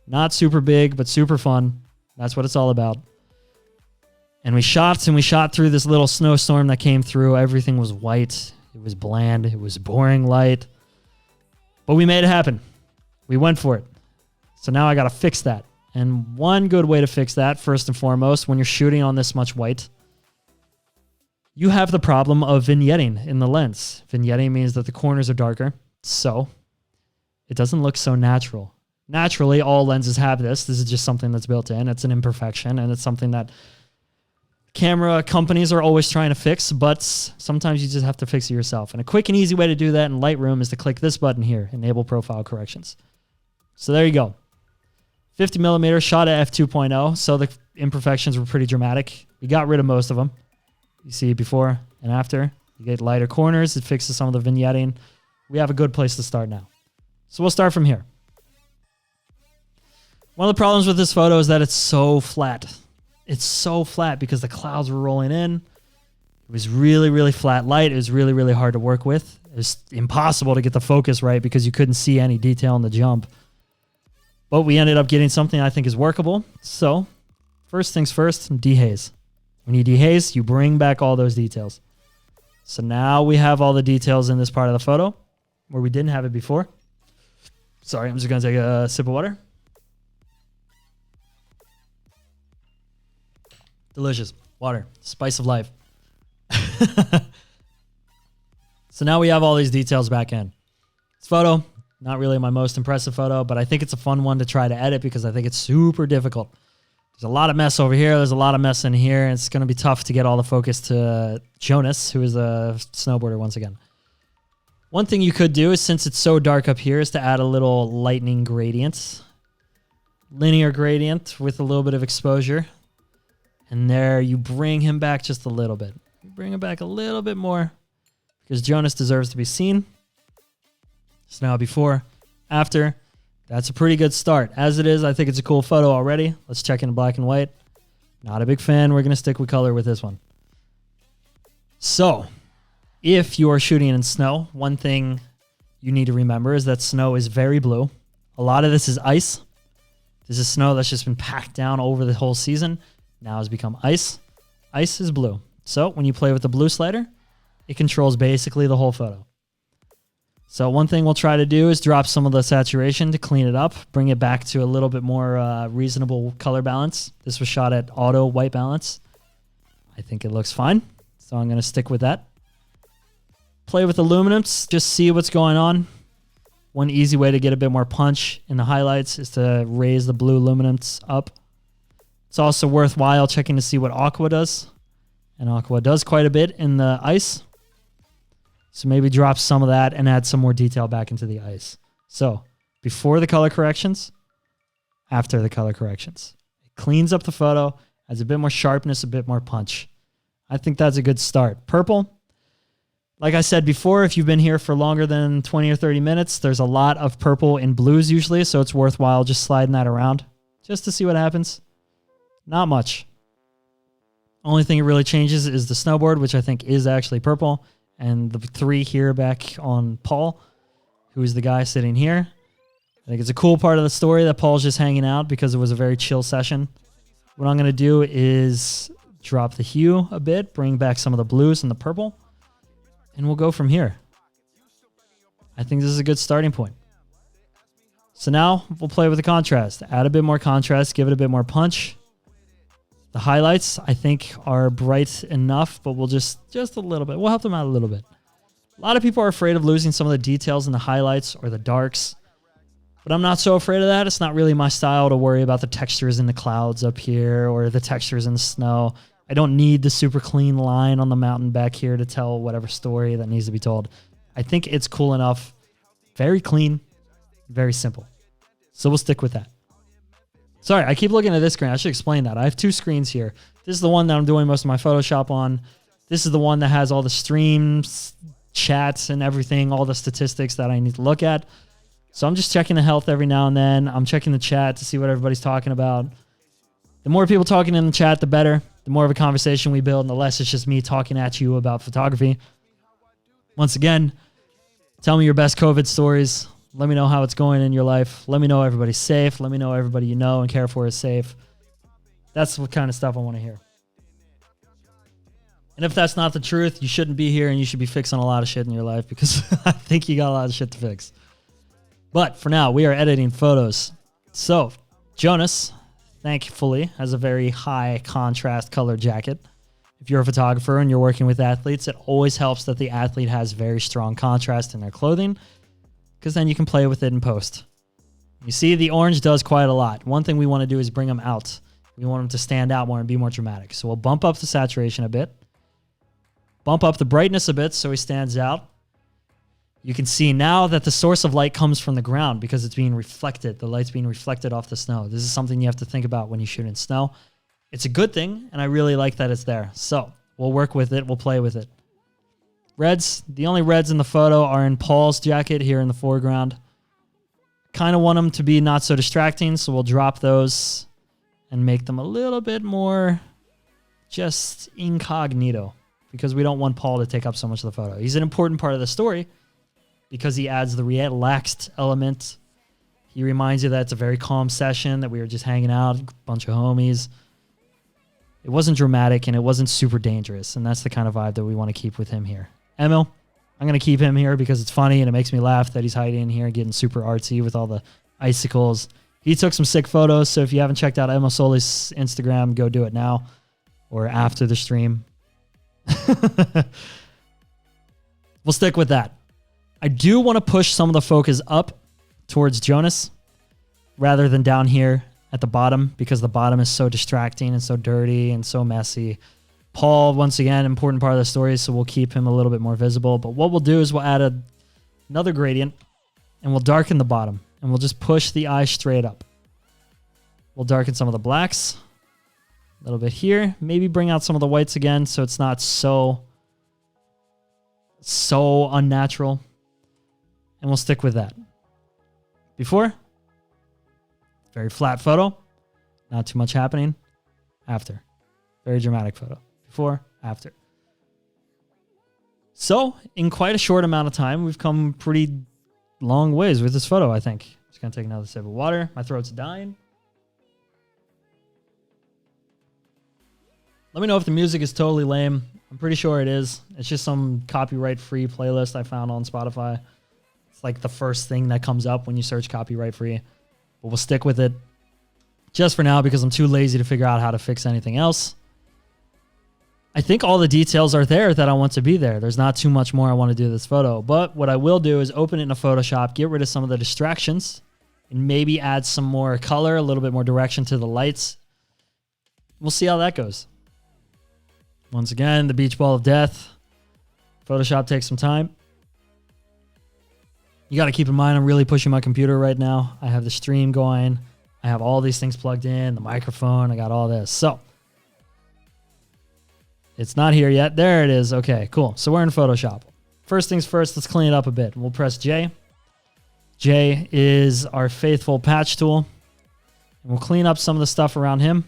Not super big, but super fun. That's what it's all about. And we shot through this little snowstorm that came through. Everything was white. It was bland. It was boring light. But we made it happen. We went for it. So now I got to fix that. And one good way to fix that, first and foremost, when you're shooting on this much white, you have the problem of vignetting in the lens. Vignetting means that the corners are darker, so it doesn't look so natural. Naturally, all lenses have this. This is just something that's built in. It's an imperfection, and it's something that camera companies are always trying to fix, but sometimes you just have to fix it yourself. And a quick and easy way to do that in Lightroom is to click this button here, Enable Profile Corrections. So there you go. 50 millimeter shot at f2.0, so the imperfections were pretty dramatic. We got rid of most of them. You see before and after. You get lighter corners. It fixes some of the vignetting. We have a good place to start now. So we'll start from here. One of the problems with this photo is that it's so flat. It's so flat because the clouds were rolling in. It was really, really flat light. It was really, really hard to work with. It was impossible to get the focus right because you couldn't see any detail in the jump. But we ended up getting something I think is workable. So first things first, dehaze. When you dehaze, you bring back all those details. So now we have all the details in this part of the photo where we didn't have it before. Sorry, I'm just going to take a sip of water. Delicious. Water. Spice of life. So now we have all these details back in. This photo, not really my most impressive photo, but I think it's a fun one to try to edit because I think it's super difficult. There's a lot of mess over here. There's a lot of mess in here. And it's going to be tough to get all the focus to Jonas, who is a snowboarder once again. One thing you could do is, since it's so dark up here, is to add a little lightning gradient. Linear gradient with a little bit of exposure. And there you bring him back just a little bit. You bring him back a little bit more because Jonas deserves to be seen. So now before, after, that's a pretty good start. As it is, I think it's a cool photo already. Let's check in black and white. Not a big fan. We're going to stick with color with this one. So if you are shooting in snow, one thing you need to remember is that snow is very blue. A lot of this is ice. This is snow that's just been packed down over the whole season. Now has become ice. Ice is blue. So when you play with the blue slider, it controls basically the whole photo. So one thing we'll try to do is drop some of the saturation to clean it up, bring it back to a little bit more reasonable color balance. This was shot at auto white balance. I think it looks fine. So I'm going to stick with that. Play with the luminance, just see what's going on. One easy way to get a bit more punch in the highlights is to raise the blue luminance up. It's also worthwhile checking to see what Aqua does. And Aqua does quite a bit in the ice. So maybe drop some of that and add some more detail back into the ice. So before the color corrections, after the color corrections. It cleans up the photo, adds a bit more sharpness, a bit more punch. I think that's a good start. Purple. Like I said before, if you've been here for longer than 20 or 30 minutes, there's a lot of purple and blues usually. So it's worthwhile just sliding that around just to see what happens. Not much. Only thing it really changes is the snowboard, which I think is actually purple. And the three here back on Paul, who is the guy sitting here. I think it's a cool part of the story that Paul's just hanging out because it was a very chill session. What I'm going to do is drop the hue a bit, bring back some of the blues and the purple, and we'll go from here. I think this is a good starting point. So now we'll play with the contrast. Add a bit more contrast, give it a bit more punch. The highlights, I think, are bright enough, but we'll just a little bit. We'll help them out a little bit. A lot of people are afraid of losing some of the details in the highlights or the darks, but I'm not so afraid of that. It's not really my style to worry about the textures in the clouds up here or the textures in the snow. I don't need the super clean line on the mountain back here to tell whatever story that needs to be told. I think it's cool enough, very clean, very simple. So we'll stick with that. Sorry, I keep looking at this screen. I should explain that. I have two screens here. This is the one that I'm doing most of my Photoshop on. This is the one that has all the streams, chats, and everything, all the statistics that I need to look at. So I'm just checking the health every now and then. I'm checking the chat to see what everybody's talking about. The more people talking in the chat, the better. The more of a conversation we build, and the less it's just me talking at you about photography. Once again, tell me your best COVID stories. Let me know how it's going in your life. Let me know everybody's safe. Let me know everybody you know and care for is safe. That's what kind of stuff I want to hear. And if that's not the truth, you shouldn't be here and you should be fixing a lot of shit in your life because I think you got a lot of shit to fix. But for now, we are editing photos. So Jonas, thankfully, has a very high contrast color jacket. If you're a photographer and you're working with athletes, it always helps that the athlete has very strong contrast in their clothing, because then you can play with it in post. You see, the orange does quite a lot. One thing we want to do is bring them out. We want them to stand out more and be more dramatic. So we'll bump up the saturation a bit, bump up the brightness a bit so he stands out. You can see now that the source of light comes from the ground because it's being reflected. The light's being reflected off the snow. This is something you have to think about when you shoot in snow. It's a good thing, and I really like that it's there. So we'll work with it. We'll play with it. Reds. The only reds in the photo are in Paul's jacket here in the foreground. Kind of want them to be not so distracting, so we'll drop those and make them a little bit more just incognito because we don't want Paul to take up so much of the photo. He's an important part of the story because he adds the relaxed element. He reminds you that it's a very calm session, that we were just hanging out, a bunch of homies. It wasn't dramatic and it wasn't super dangerous, and that's the kind of vibe that we want to keep with him here. Emil, I'm going to keep him here because it's funny and it makes me laugh that he's hiding in here and getting super artsy with all the icicles. He took some sick photos, so if you haven't checked out Emil Soli's Instagram, go do it now or after the stream. We'll stick with that. I do want to push some of the focus up towards Jonas rather than down here at the bottom because the bottom is so distracting and so dirty and so messy. Paul, once again, important part of the story, so we'll keep him a little bit more visible. But what we'll do is we'll add another gradient and we'll darken the bottom and we'll just push the eye straight up. We'll darken some of the blacks a little bit here. Maybe bring out some of the whites again so it's not so unnatural. And we'll stick with that. Before, very flat photo. Not too much happening. After, very dramatic photo. Before, after. So, in quite a short amount of time, we've come pretty long ways with this photo, I think. Just going to take another sip of water. My throat's dying. Let me know if the music is totally lame. I'm pretty sure it is. It's just some copyright-free playlist I found on Spotify. It's like the first thing that comes up when you search copyright-free. But we'll stick with it just for now because I'm too lazy to figure out how to fix anything else. I think all the details are there that I want to be there. There's not too much more I want to do to this photo. But what I will do is open it in a Photoshop, get rid of some of the distractions, and maybe add some more color, a little bit more direction to the lights. We'll see how that goes. Once again, the beach ball of death. Photoshop takes some time. You got to keep in mind, I'm really pushing my computer right now. I have the stream going. I have all these things plugged in, the microphone. I got all this. So it's not here yet. There it is. Okay, cool. So we're in Photoshop. First things first, let's clean it up a bit. We'll press J. J is our faithful patch tool. And we'll clean up some of the stuff around him.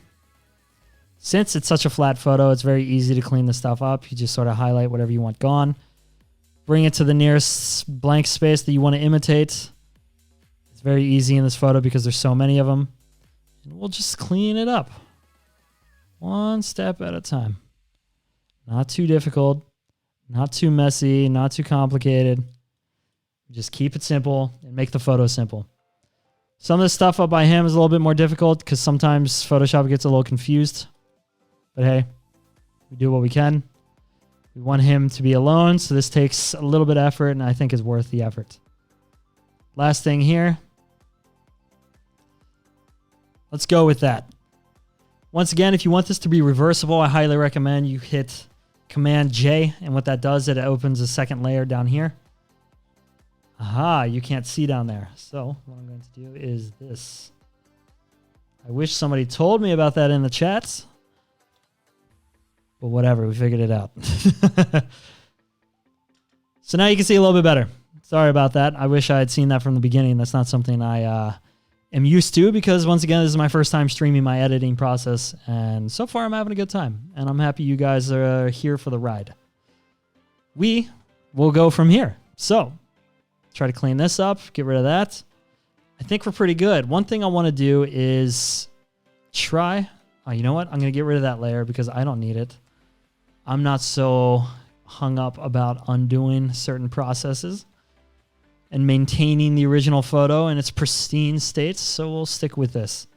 Since it's such a flat photo, it's very easy to clean the stuff up. You just sort of highlight whatever you want gone. Bring it to the nearest blank space that you want to imitate. It's very easy in this photo because there's so many of them. And we'll just clean it up. One step at a time. Not too difficult. Not too messy. Not too complicated. Just keep it simple and make the photo simple. Some of the stuff up by him is a little bit more difficult because sometimes Photoshop gets a little confused. But hey, we do what we can. We want him to be alone, so this takes a little bit of effort, and I think is worth the effort. Last thing here. Let's go with that. Once again, if you want this to be reversible, I highly recommend you hit Command J, and what that does is it opens a second layer down here. Aha, you can't see down there. So what I'm going to do is this. I wish somebody told me about that in the chats. But whatever, we figured it out. So now you can see a little bit better. Sorry about that. I wish I had seen that from the beginning. That's not something I am used to because, once again, this is my first time streaming my editing process. And so far, I'm having a good time. And I'm happy you guys are here for the ride. We will go from here. So try to clean this up, get rid of that. I think we're pretty good. One thing I want to do is try... Oh, you know what? I'm going to get rid of that layer because I don't need it. I'm not so hung up about undoing certain processes and maintaining the original photo in its pristine state, so we'll stick with this.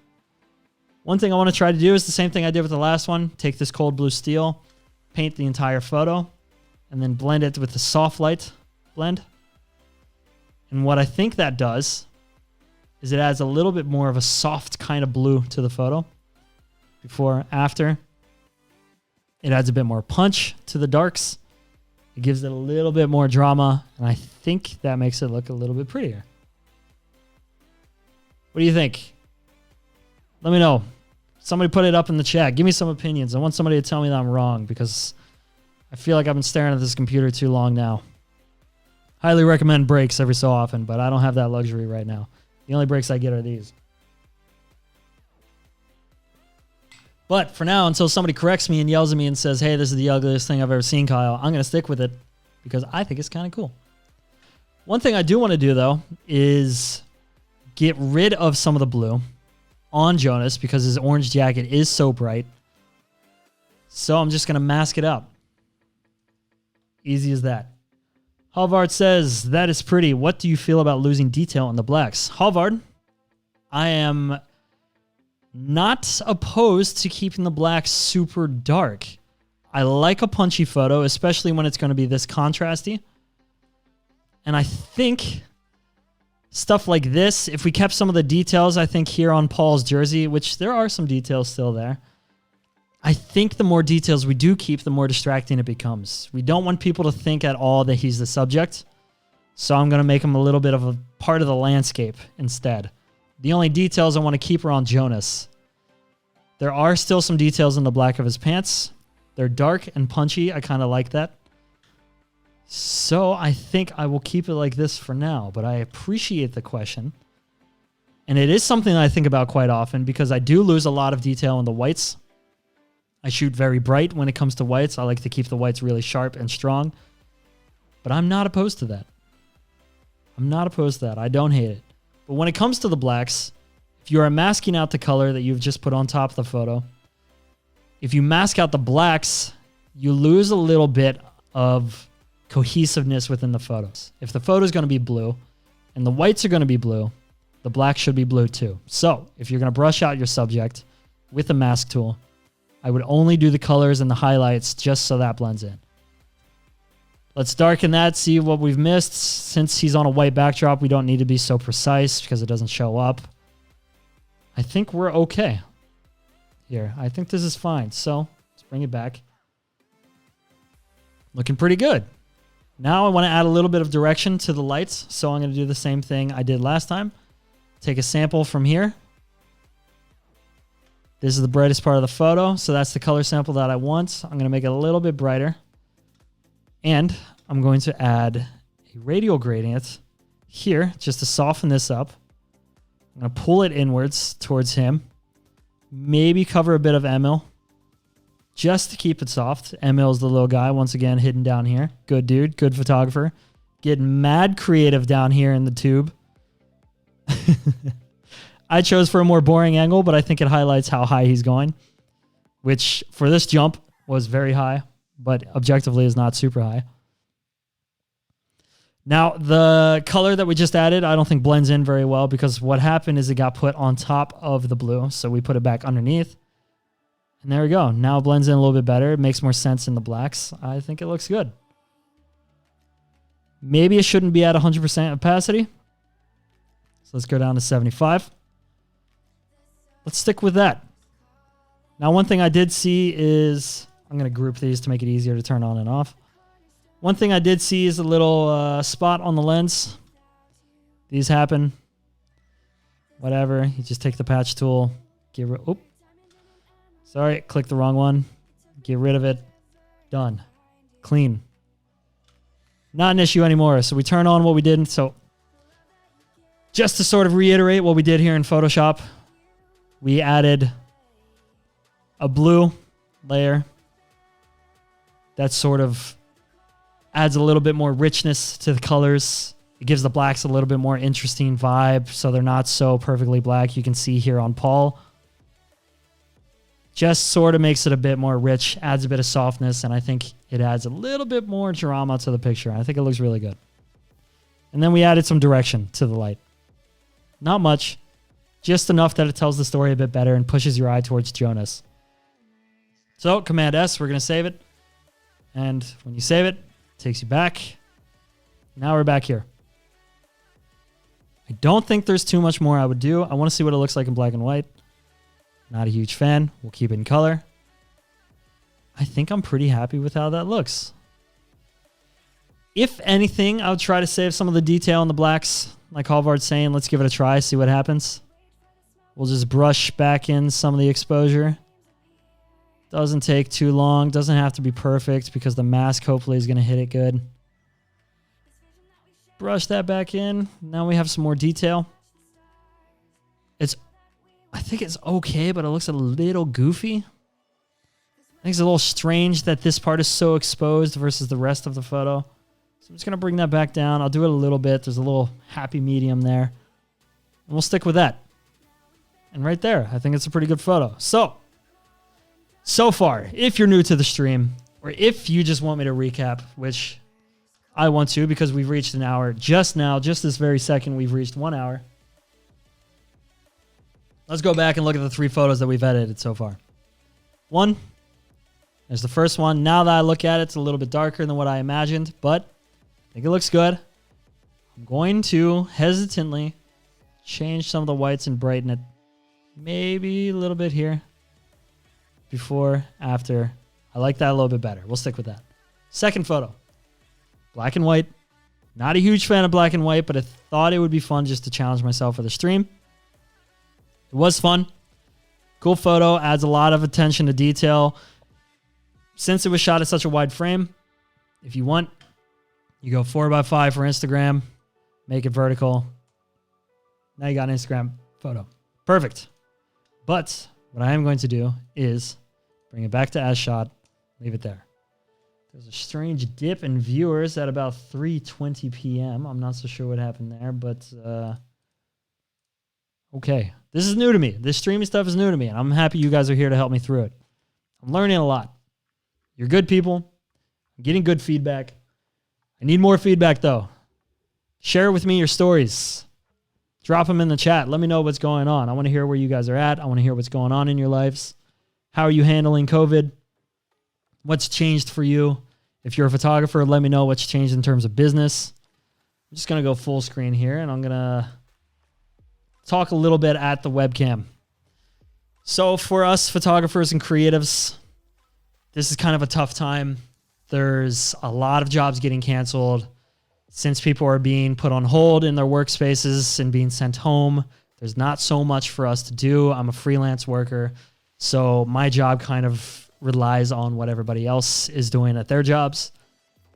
One thing I want to try to do is the same thing I did with the last one. Take this cold blue steel, paint the entire photo, and then blend it with the soft light blend. And what I think that does is it adds a little bit more of a soft kind of blue to the photo. Before, after. It adds a bit more punch to the darks. It gives it a little bit more drama, and I think that makes it look a little bit prettier. What do you think? Let me know. Somebody put it up in the chat. Give me some opinions. I want somebody to tell me that I'm wrong because I feel like I've been staring at this computer too long now. Highly recommend breaks every so often, but I don't have that luxury right now. The only breaks I get are these. But for now, until somebody corrects me and yells at me and says, hey, this is the ugliest thing I've ever seen, Kyle, I'm going to stick with it because I think it's kind of cool. One thing I do want to do, though, is get rid of some of the blue on Jonas because his orange jacket is so bright. So I'm just going to mask it up. Easy as that. Halvard says, that is pretty. What do you feel about losing detail in the blacks? Halvard, I am not opposed to keeping the blacks super dark. I like a punchy photo, especially when it's going to be this contrasty. And I think stuff like this, if we kept some of the details, I think here on Paul's jersey, which there are some details still there, I think the more details we do keep, the more distracting it becomes. We don't want people to think at all that he's the subject. So I'm going to make him a little bit of a part of the landscape instead. The only details I want to keep are on Jonas. There are still some details in the black of his pants. They're dark and punchy. I kind of like that. So I think I will keep it like this for now, but I appreciate the question. And it is something that I think about quite often because I do lose a lot of detail in the whites. I shoot very bright when it comes to whites. I like to keep the whites really sharp and strong. But I'm not opposed to that. I'm not opposed to that. I don't hate it. But when it comes to the blacks, if you are masking out the color that you've just put on top of the photo, if you mask out the blacks, you lose a little bit of cohesiveness within the photos. If the photo is going to be blue and the whites are going to be blue, the black should be blue too. So if you're going to brush out your subject with a mask tool, I would only do the colors and the highlights just so that blends in. Let's darken that, see what we've missed. Since he's on a white backdrop, we don't need to be so precise because it doesn't show up. I think we're okay here. I think this is fine. So let's bring it back. Looking pretty good. Now I want to add a little bit of direction to the lights. So I'm going to do the same thing I did last time. Take a sample from here. This is the brightest part of the photo. So that's the color sample that I want. I'm going to make it a little bit brighter. And I'm going to add a radial gradient here just to soften this up. I'm going to pull it inwards towards him. Maybe cover a bit of Emil just to keep it soft. Emil's the little guy, once again, hidden down here. Good dude, good photographer. Getting mad creative down here in the tube. I chose for a more boring angle, but I think it highlights how high he's going, which for this jump was very high, but objectively is not super high. Now, the color that we just added, I don't think blends in very well because what happened is it got put on top of the blue, so we put it back underneath. And there we go. Now it blends in a little bit better. It makes more sense in the blacks. I think it looks good. Maybe it shouldn't be at 100% opacity. So let's go down to 75. Let's stick with that. Now, one thing I did see is, I'm going to group these to make it easier to turn on and off. One thing I did see is a little spot on the lens. These happen. Whatever. You just take the patch tool. Get rid. Oh, sorry, click the wrong one. Get rid of it. Done. Clean. Not an issue anymore. So we turn on what we did. So just to sort of reiterate what we did here in Photoshop, we added a blue layer that sort of adds a little bit more richness to the colors. It gives the blacks a little bit more interesting vibe, so they're not so perfectly black. You can see here on Paul. Just sort of makes it a bit more rich, adds a bit of softness, and I think it adds a little bit more drama to the picture. I think it looks really good. And then we added some direction to the light. Not much, just enough that it tells the story a bit better and pushes your eye towards Jonas. So, Command S, we're going to save it. And when you save it, it takes you back. Now we're back here. I don't think there's too much more I would do. I want to see what it looks like in black and white. Not a huge fan. We'll keep it in color. I think I'm pretty happy with how that looks. If anything, I would try to save some of the detail in the blacks. Like Halvard's saying, let's give it a try, see what happens. We'll just brush back in some of the exposure. Doesn't take too long. Doesn't have to be perfect because the mask hopefully is going to hit it good. Brush that back in. Now we have some more detail. I think it's okay, but it looks a little goofy. I think it's a little strange that this part is so exposed versus the rest of the photo. So I'm just going to bring that back down. I'll do it a little bit. There's a little happy medium there. And we'll stick with that. And right there, I think it's a pretty good photo. So far, if you're new to the stream, or if you just want me to recap, which I want to because we've reached an hour just now, just this very second, we've reached 1 hour. Let's go back and look at the 3 photos that we've edited so far. 1, there's the first one. Now that I look at it, it's a little bit darker than what I imagined, but I think it looks good. I'm going to hesitantly change some of the whites and brighten it maybe a little bit here. Before, after. I like that a little bit better. We'll stick with that. Second photo. Black and white. Not a huge fan of black and white, but I thought it would be fun just to challenge myself for the stream. It was fun. Cool photo. Adds a lot of attention to detail. Since it was shot at such a wide frame, if you want, you go 4x5 for Instagram. Make it vertical. Now you got an Instagram photo. Perfect. But what I am going to do is bring it back to as shot. Leave it there. There's a strange dip in viewers at about 3:20 p.m. I'm not so sure what happened there, but okay. This is new to me. This streaming stuff is new to me, and I'm happy you guys are here to help me through it. I'm learning a lot. You're good people. I'm getting good feedback. I need more feedback, though. Share with me your stories. Drop them in the chat. Let me know what's going on. I want to hear where you guys are at. I want to hear what's going on in your lives. How are you handling COVID? What's changed for you? If you're a photographer, let me know what's changed in terms of business. I'm just going to go full screen here, and I'm going to talk a little bit at the webcam. So for us photographers and creatives, this is kind of a tough time. There's a lot of jobs getting canceled. Since people are being put on hold in their workspaces and being sent home, there's not so much for us to do. I'm a freelance worker, so my job kind of relies on what everybody else is doing at their jobs.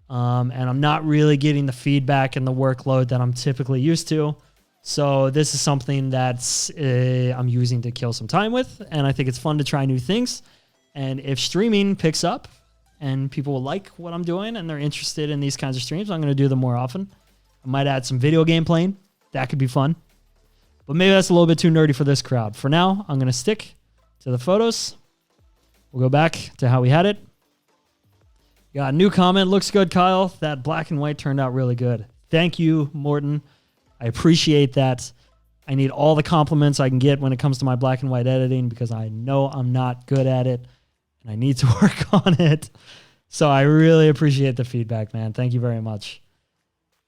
And I'm not really getting the feedback and the workload that I'm typically used to. So this is something that's I'm using to kill some time with, and I think it's fun to try new things. And if streaming picks up and people will like what I'm doing and they're interested in these kinds of streams, I'm going to do them more often. I might add some video game playing. That could be fun. But maybe that's a little bit too nerdy for this crowd. For now, I'm going to stick to the photos. We'll go back to how we had it. Got a new comment. Looks good, Kyle. That black and white turned out really good. Thank you, Morton. I appreciate that. I need all the compliments I can get when it comes to my black and white editing because I know I'm not good at it and I need to work on it. So I really appreciate the feedback, man. Thank you very much.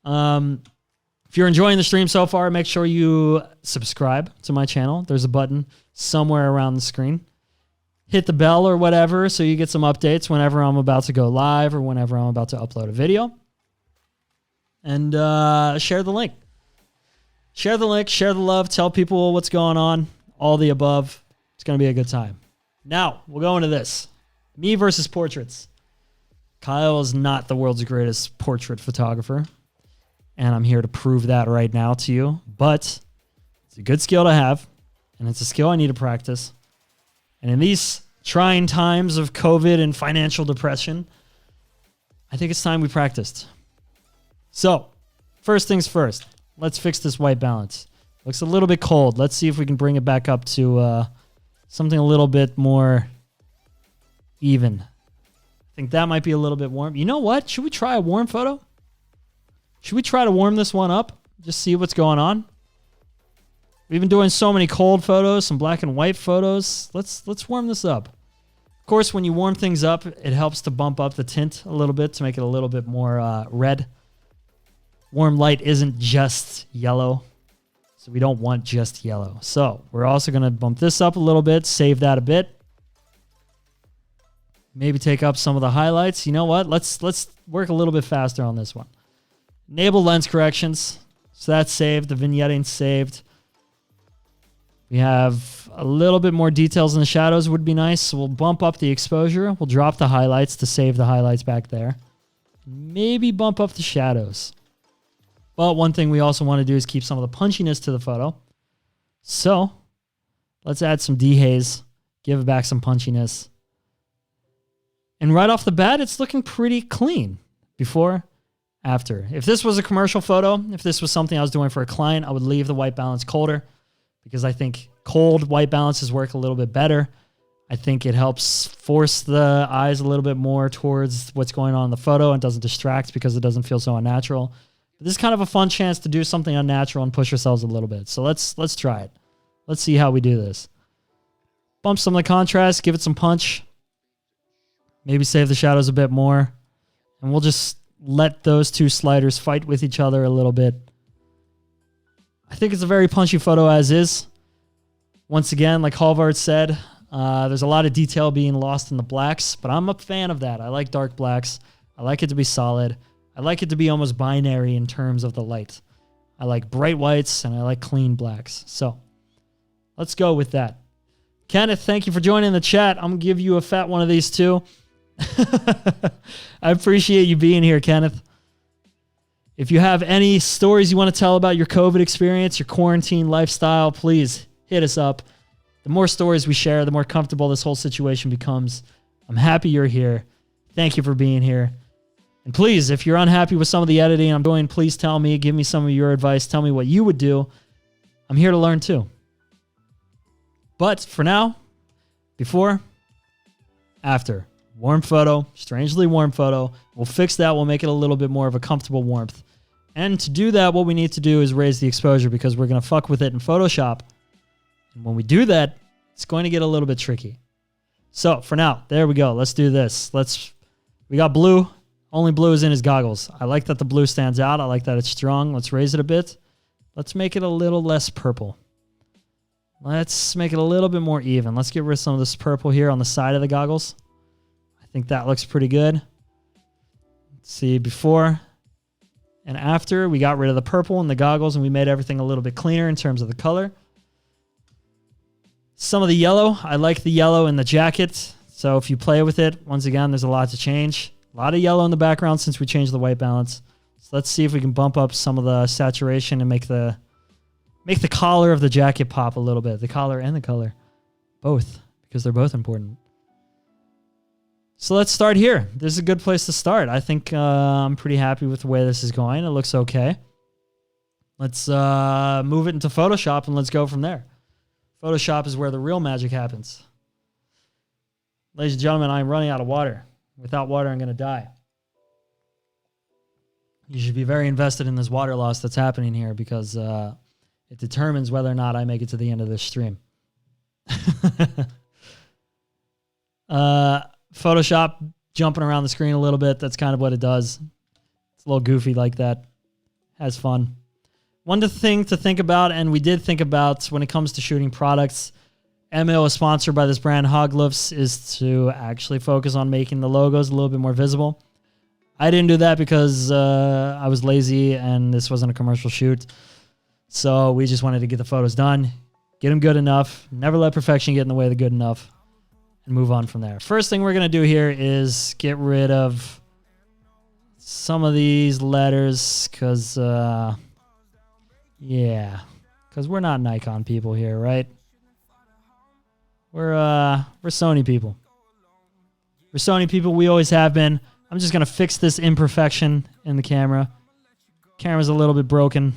If you're enjoying the stream so far, make sure you subscribe to my channel. There's a button somewhere around the screen. Hit the bell or whatever so you get some updates whenever I'm about to go live or whenever I'm about to upload a video. And share the link. Share the link, share the love, tell people what's going on, all the above. It's going to be a good time. Now, we'll go into this. Me versus portraits. Kyle is not the world's greatest portrait photographer, and I'm here to prove that right now to you. But it's a good skill to have, and it's a skill I need to practice. And in these trying times of COVID and financial depression, I think it's time we practiced. So, first things first. Let's fix this white balance. Looks a little bit cold. Let's see if we can bring it back up to something a little bit more even. I think that might be a little bit warm. You know what? Should we try a warm photo? Should we try to warm this one up? Just see what's going on. We've been doing so many cold photos, some black and white photos. Let's warm this up. course, when you warm things up, it helps to bump up the tint a little bit to make it a little bit more red. Warm light isn't just yellow, so we don't want just yellow. So we're also going to bump this up a little bit, save that a bit. Maybe take up some of the highlights. You know what? Let's work a little bit faster on this one. Enable lens corrections. So that's saved. The vignetting saved. We have a little bit more details in the shadows would be nice. So we'll bump up the exposure. We'll drop the highlights to save the highlights back there. Maybe bump up the shadows. But one thing we also want to do is keep some of the punchiness to the photo. So let's add some dehaze. Give it back some punchiness. And right off the bat, it's looking pretty clean. Before, after. If this was a commercial photo, if this was something I was doing for a client, I would leave the white balance colder because I think cold white balances work a little bit better. I think it helps force the eyes a little bit more towards what's going on in the photo and doesn't distract because it doesn't feel so unnatural. But this is kind of a fun chance to do something unnatural and push ourselves a little bit. So let's try it. Let's see how we do this. Bump some of the contrast, give it some punch. Maybe save the shadows a bit more. And we'll just let those two sliders fight with each other a little bit. I think it's a very punchy photo as is. Once again, like Halvard said, there's a lot of detail being lost in the blacks, but I'm a fan of that. I like dark blacks. I like it to be solid. I like it to be almost binary in terms of the light. I like bright whites and I like clean blacks. So let's go with that. Kenneth, thank you for joining the chat. I'm going to give you a fat one of these too. I appreciate you being here, Kenneth. If you have any stories you want to tell about your COVID experience, your quarantine lifestyle, please hit us up. The more stories we share, the more comfortable this whole situation becomes. I'm happy you're here. Thank you for being here. And please, if you're unhappy with some of the editing I'm doing, please tell me. Give me some of your advice. Tell me what you would do. I'm here to learn too. But for now, before, after. Warm photo, strangely warm photo. We'll fix that. We'll make it a little bit more of a comfortable warmth. And to do that, what we need to do is raise the exposure because we're going to fuck with it in Photoshop. And when we do that, it's going to get a little bit tricky. So for now, there we go. Let's do this. We got blue. Only blue is in his goggles. I like that the blue stands out. I like that it's strong. Let's raise it a bit. Let's make it a little less purple. Let's make it a little bit more even. Let's get rid of some of this purple here on the side of the goggles. I think that looks pretty good. Let's see, before and after, we got rid of the purple in the goggles and we made everything a little bit cleaner in terms of the color. Some of the yellow, I like the yellow in the jacket. So if you play with it, once again, there's a lot to change. A lot of yellow in the background since we changed the white balance. So let's see if we can bump up some of the saturation and make the collar of the jacket pop a little bit. The collar and the color. Both, because they're both important. So let's start here. This is a good place to start. I think I'm pretty happy with the way this is going. It looks okay. Let's move it into Photoshop and let's go from there. Photoshop is where the real magic happens. Ladies and gentlemen, I'm running out of water. Without water, I'm going to die. You should be very invested in this water loss that's happening here because it determines whether or not I make it to the end of this stream. Photoshop jumping around the screen a little bit. That's kind of what it does. It's a little goofy like that. Has fun. One thing to think about, and we did think about when it comes to shooting products, ML is sponsored by this brand Hoglifts, is to actually focus on making the logos a little bit more visible. I didn't do that because I was lazy and this wasn't a commercial shoot. So we just wanted to get the photos done, get them good enough, never let perfection get in the way of the good enough, and move on from there. First thing we're going to do here is get rid of some of these letters because, yeah, because we're not Nikon people here, right? We're Sony people. We're Sony people. We always have been. I'm just going to fix this imperfection in the camera. Camera's a little bit broken.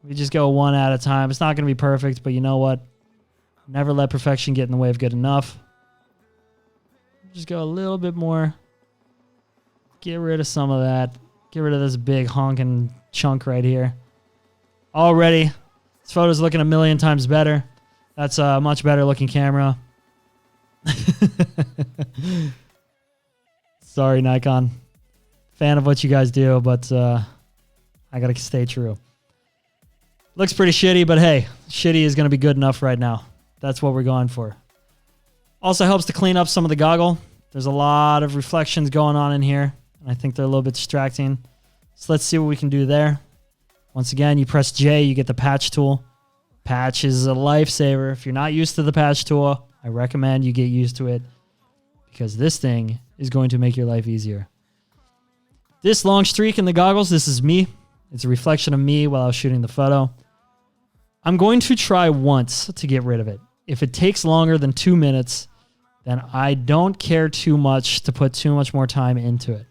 We just go one at a time. It's not going to be perfect, but you know what? Never let perfection get in the way of good enough. Just go a little bit more. Get rid of some of that. Get rid of this big honking chunk right here. Already, this photo's looking a million times better. That's a much better looking camera. Sorry, Nikon. Fan of what you guys do, but I gotta stay true. Looks pretty shitty, but hey, shitty is gonna be good enough right now. That's what we're going for. Also helps to clean up some of the goggle. There's a lot of reflections going on in here, and I think they're a little bit distracting. So let's see what we can do there. Once again, you press J, you get the patch tool. Patch is a lifesaver. If you're not used to the patch tool, I recommend you get used to it because this thing is going to make your life easier. This long streak in the goggles, this is me. It's a reflection of me while I was shooting the photo. I'm going to try once to get rid of it. If it takes longer than 2 minutes, then I don't care too much to put too much more time into it.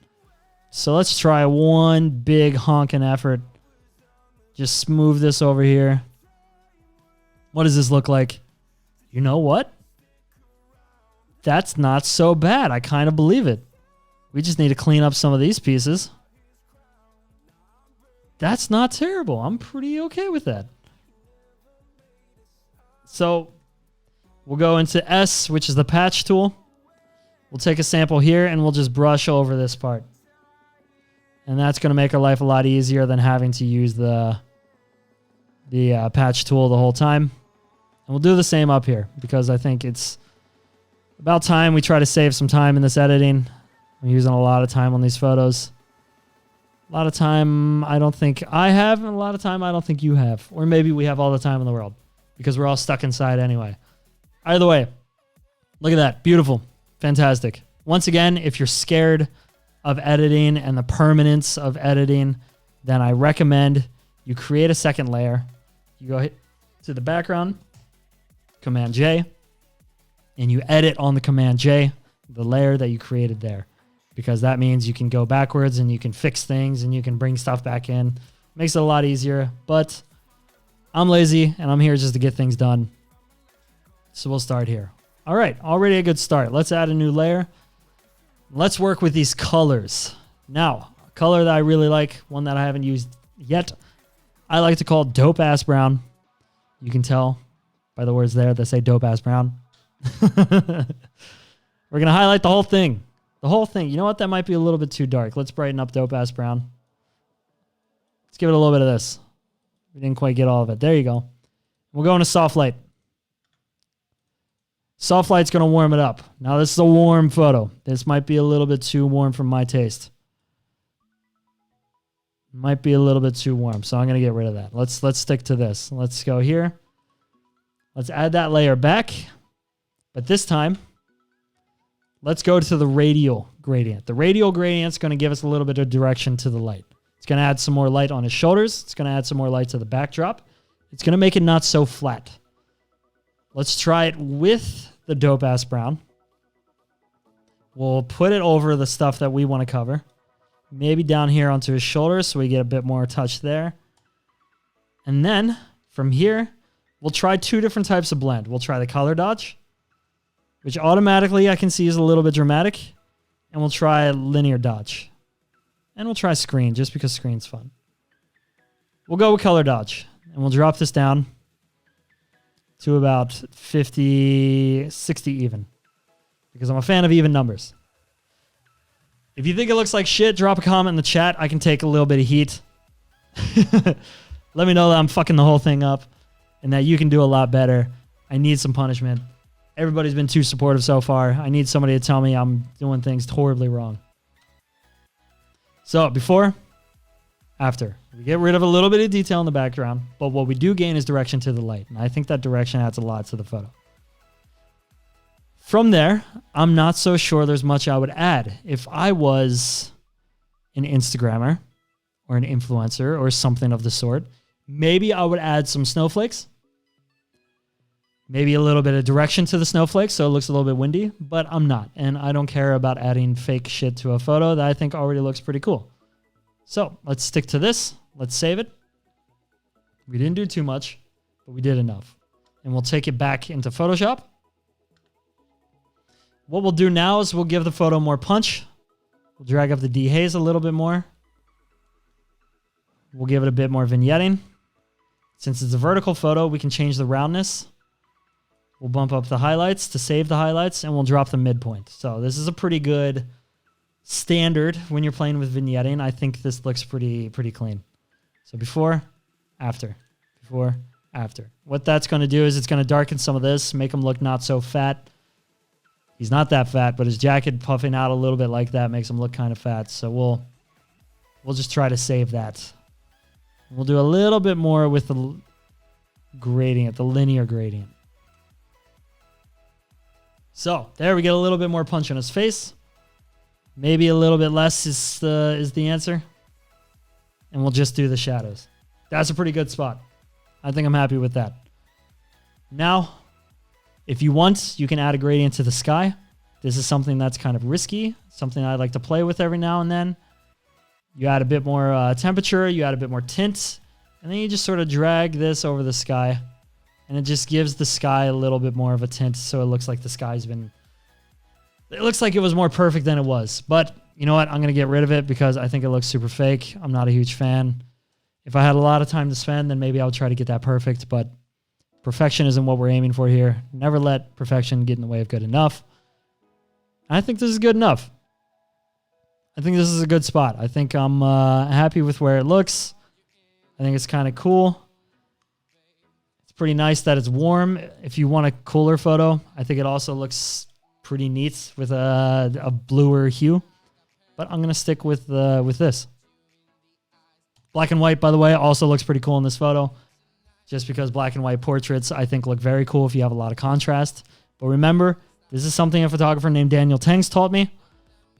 So let's try one big honking effort. Just smooth this over here. What does this look like? You know what? That's not so bad. I kind of believe it. We just need to clean up some of these pieces. That's not terrible. I'm pretty okay with that. So we'll go into S, which is the patch tool. We'll take a sample here and we'll just brush over this part. And that's going to make our life a lot easier than having to use the patch tool the whole time. And we'll do the same up here because I think it's about time we try to save some time in this editing. I'm using a lot of time on these photos. A lot of time I don't think I have, and a lot of time I don't think you have. Or maybe we have all the time in the world because we're all stuck inside anyway. Either way, look at that. Beautiful. Fantastic. Once again, if you're scared of editing and the permanence of editing, then I recommend you create a second layer. You go to the background, Command J, and you edit on the Command J, the layer that you created there. Because that means you can go backwards and you can fix things and you can bring stuff back in. Makes it a lot easier, but I'm lazy and I'm here just to get things done. So we'll start here. All right, already a good start. Let's add a new layer. Let's work with these colors. Now, a color that I really like, one that I haven't used yet, I like to call Dope Ass Brown. You can tell by the words there that say Dope Ass Brown. We're going to highlight the whole thing. The whole thing. You know what? That might be a little bit too dark. Let's brighten up Dope Ass Brown. Let's give it a little bit of this. We didn't quite get all of it. There you go. We'll go into soft light. Soft light's going to warm it up. Now, this is a warm photo. This might be a little bit too warm for my taste. Might be a little bit too warm, so I'm going to get rid of that. Let's stick to this. Let's go here. Let's add that layer back. But this time, let's go to the radial gradient. The radial gradient is going to give us a little bit of direction to the light. It's going to add some more light on his shoulders. It's going to add some more light to the backdrop. It's going to make it not so flat. Let's try it with the Dope Ass Brown. We'll put it over the stuff that we want to cover. Maybe down here onto his shoulders so we get a bit more touch there. And then from here, we'll try two different types of blend. We'll try the color dodge, which automatically I can see is a little bit dramatic. And we'll try linear dodge. And we'll try screen just because screen's fun. We'll go with color dodge. And we'll drop this down to about 50, 60 even. Because I'm a fan of even numbers. If you think it looks like shit, drop a comment in the chat. I can take a little bit of heat. Let me know that I'm fucking the whole thing up. And that you can do a lot better. I need some punishment. Everybody's been too supportive so far. I need somebody to tell me I'm doing things horribly wrong. So, before, after. We get rid of a little bit of detail in the background, but what we do gain is direction to the light. And I think that direction adds a lot to the photo. From there, I'm not so sure there's much I would add. If I was an Instagrammer or an influencer or something of the sort, maybe I would add some snowflakes. Maybe a little bit of direction to the snowflakes so it looks a little bit windy, but I'm not. And I don't care about adding fake shit to a photo that I think already looks pretty cool. So let's stick to this. Let's save it. We didn't do too much, but we did enough. And we'll take it back into Photoshop. What we'll do now is we'll give the photo more punch. We'll drag up the dehaze a little bit more. We'll give it a bit more vignetting. Since it's a vertical photo, we can change the roundness. We'll bump up the highlights to save the highlights, and we'll drop the midpoint. So this is a pretty good standard when you're playing with vignetting. I think this looks pretty clean. So before, after, before, after. What that's going to do is it's going to darken some of this, make him look not so fat. He's not that fat, but his jacket puffing out a little bit like that makes him look kind of fat. So we'll just try to save that. We'll do a little bit more with the gradient, the linear gradient. So there we get a little bit more punch on his face. Maybe a little bit less is the answer. And we'll just do the shadows. That's a pretty good spot. I think I'm happy with that. Now, if you want, you can add a gradient to the sky. This is something that's kind of risky, something I like to play with every now and then. You add a bit more temperature, you add a bit more tint, and then you just sort of drag this over the sky. And it just gives the sky a little bit more of a tint, so it looks like the sky's been... It looks like it was more perfect than it was. But you know what? I'm going to get rid of it because I think it looks super fake. I'm not a huge fan. If I had a lot of time to spend, then maybe I would try to get that perfect. But perfection isn't what we're aiming for here. Never let perfection get in the way of good enough. I think this is good enough. I think this is a good spot. I think I'm happy with where it looks. I think it's kind of cool. It's pretty nice that it's warm. If you want a cooler photo, I think it also looks pretty neat with a bluer hue. But I'm going to stick with this. Black and white, by the way, also looks pretty cool in this photo. Just because black and white portraits, I think, look very cool if you have a lot of contrast. But remember, this is something a photographer named Daniel Tengs taught me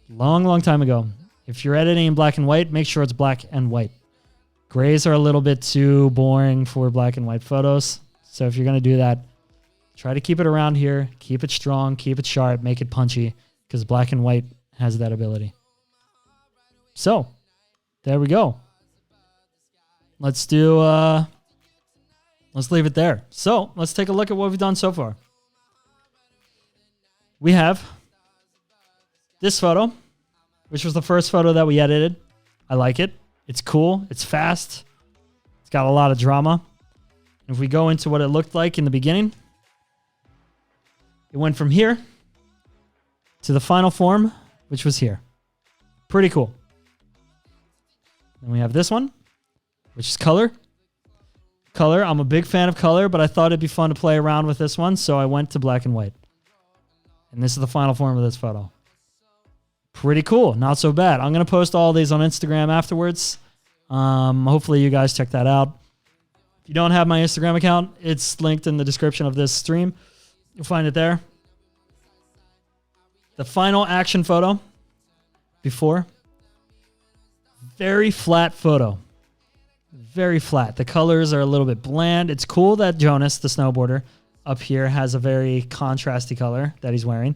long time ago. If you're editing in black and white, make sure it's black and white. Grays are a little bit too boring for black and white photos. So if you're going to do that, try to keep it around here. Keep it strong. Keep it sharp. Make it punchy. Because black and white has that ability. So, there we go. Let's do... let's leave it there. So, let's take a look at what we've done so far. We have this photo, which was the first photo that we edited. I like it. It's cool. It's fast. It's got a lot of drama. If we go into what it looked like in the beginning, it went from here to the final form, which was here. Pretty cool. Then we have this one, which is color. Color, I'm a big fan of color, but I thought it'd be fun to play around with this one, so I went to black and white. And this is the final form of this photo. Pretty cool. Not so bad. I'm going to post all these on Instagram afterwards. Hopefully you guys check that out. If you don't have my Instagram account, it's linked in the description of this stream. You'll find it there. The final action photo before. Very flat photo. Very flat. The colors are a little bit bland. It's cool that Jonas, the snowboarder, up here has a very contrasty color that he's wearing.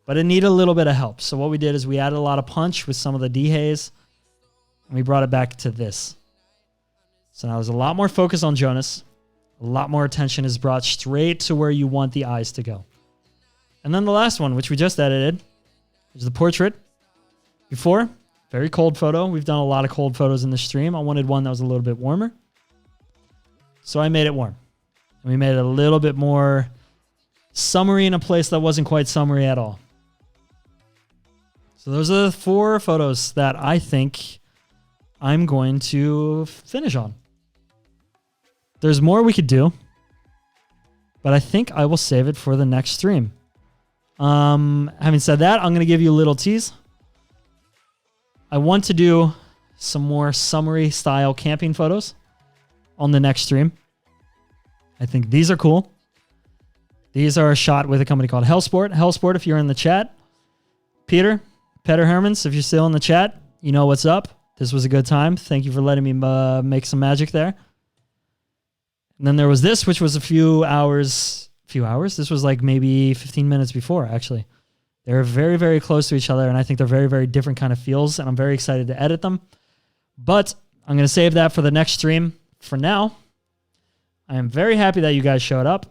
But it needed a little bit of help. So what we did is we added a lot of punch with some of the dehaze. And we brought it back to this. So now there's a lot more focus on Jonas. A lot more attention is brought straight to where you want the eyes to go. And then the last one, which we just edited, is the portrait. Before, very cold photo. We've done a lot of cold photos in the stream. I wanted one that was a little bit warmer. So I made it warm. And we made it a little bit more summery in a place that wasn't quite summery at all. So those are the 4 photos that I think I'm going to finish on. There's more we could do, but I think I will save it for the next stream. Having said that, I'm going to give you a little tease. I want to do some more summery style camping photos on the next stream. I think these are cool. These are a shot with a company called Hellsport. Hellsport, if you're in the chat. Peter Hermans, if you're still in the chat, you know what's up. This was a good time. Thank you for letting me make some magic there. And then there was this, which was a few hours. This was like maybe 15 minutes before, actually. They're very, very close to each other, and I think they're very, very different kind of feels, and I'm very excited to edit them. But I'm going to save that for the next stream. For now, I am very happy that you guys showed up.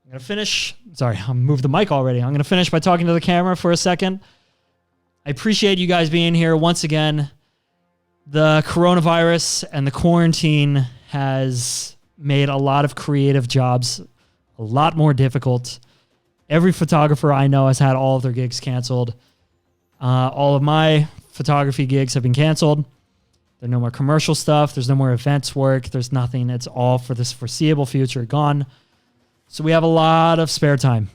I'm going to finish. Sorry, I'll move the mic already. I'm going to finish by talking to the camera for a second. I appreciate you guys being here once again. The coronavirus and the quarantine has made a lot of creative jobs a lot more difficult. Every photographer I know has had all of their gigs canceled. All of my photography gigs have been canceled. There's no more commercial stuff. There's no more events work. There's nothing. It's all for this foreseeable future gone. So we have a lot of spare time.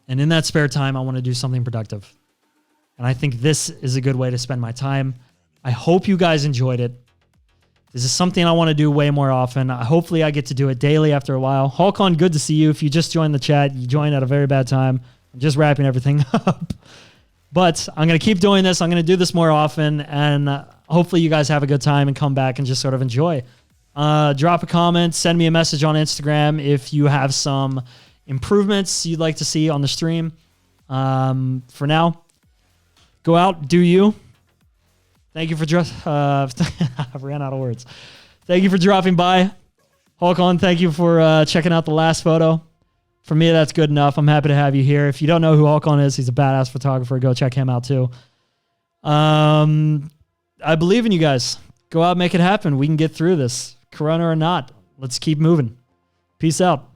And in that spare time, I want to do something productive. And I think this is a good way to spend my time. I hope you guys enjoyed it. This is something I want to do way more often. Hopefully I get to do it daily after a while. Hulkon, good to see you. If you just joined the chat, you joined at a very bad time. I'm just wrapping everything up. But I'm going to keep doing this. I'm going to do this more often. And hopefully you guys have a good time and come back and just sort of enjoy. Drop a comment. Send me a message on Instagram if you have some improvements you'd like to see on the stream. For now, go out, do you. Thank you for I ran out of words. Thank you for dropping by. Hulkon, thank you for checking out the last photo. For me, that's good enough. I'm happy to have you here. If you don't know who Hulkon is, he's a badass photographer. Go check him out too. I believe in you guys. Go out, make it happen. We can get through this. Corona or not. Let's keep moving. Peace out.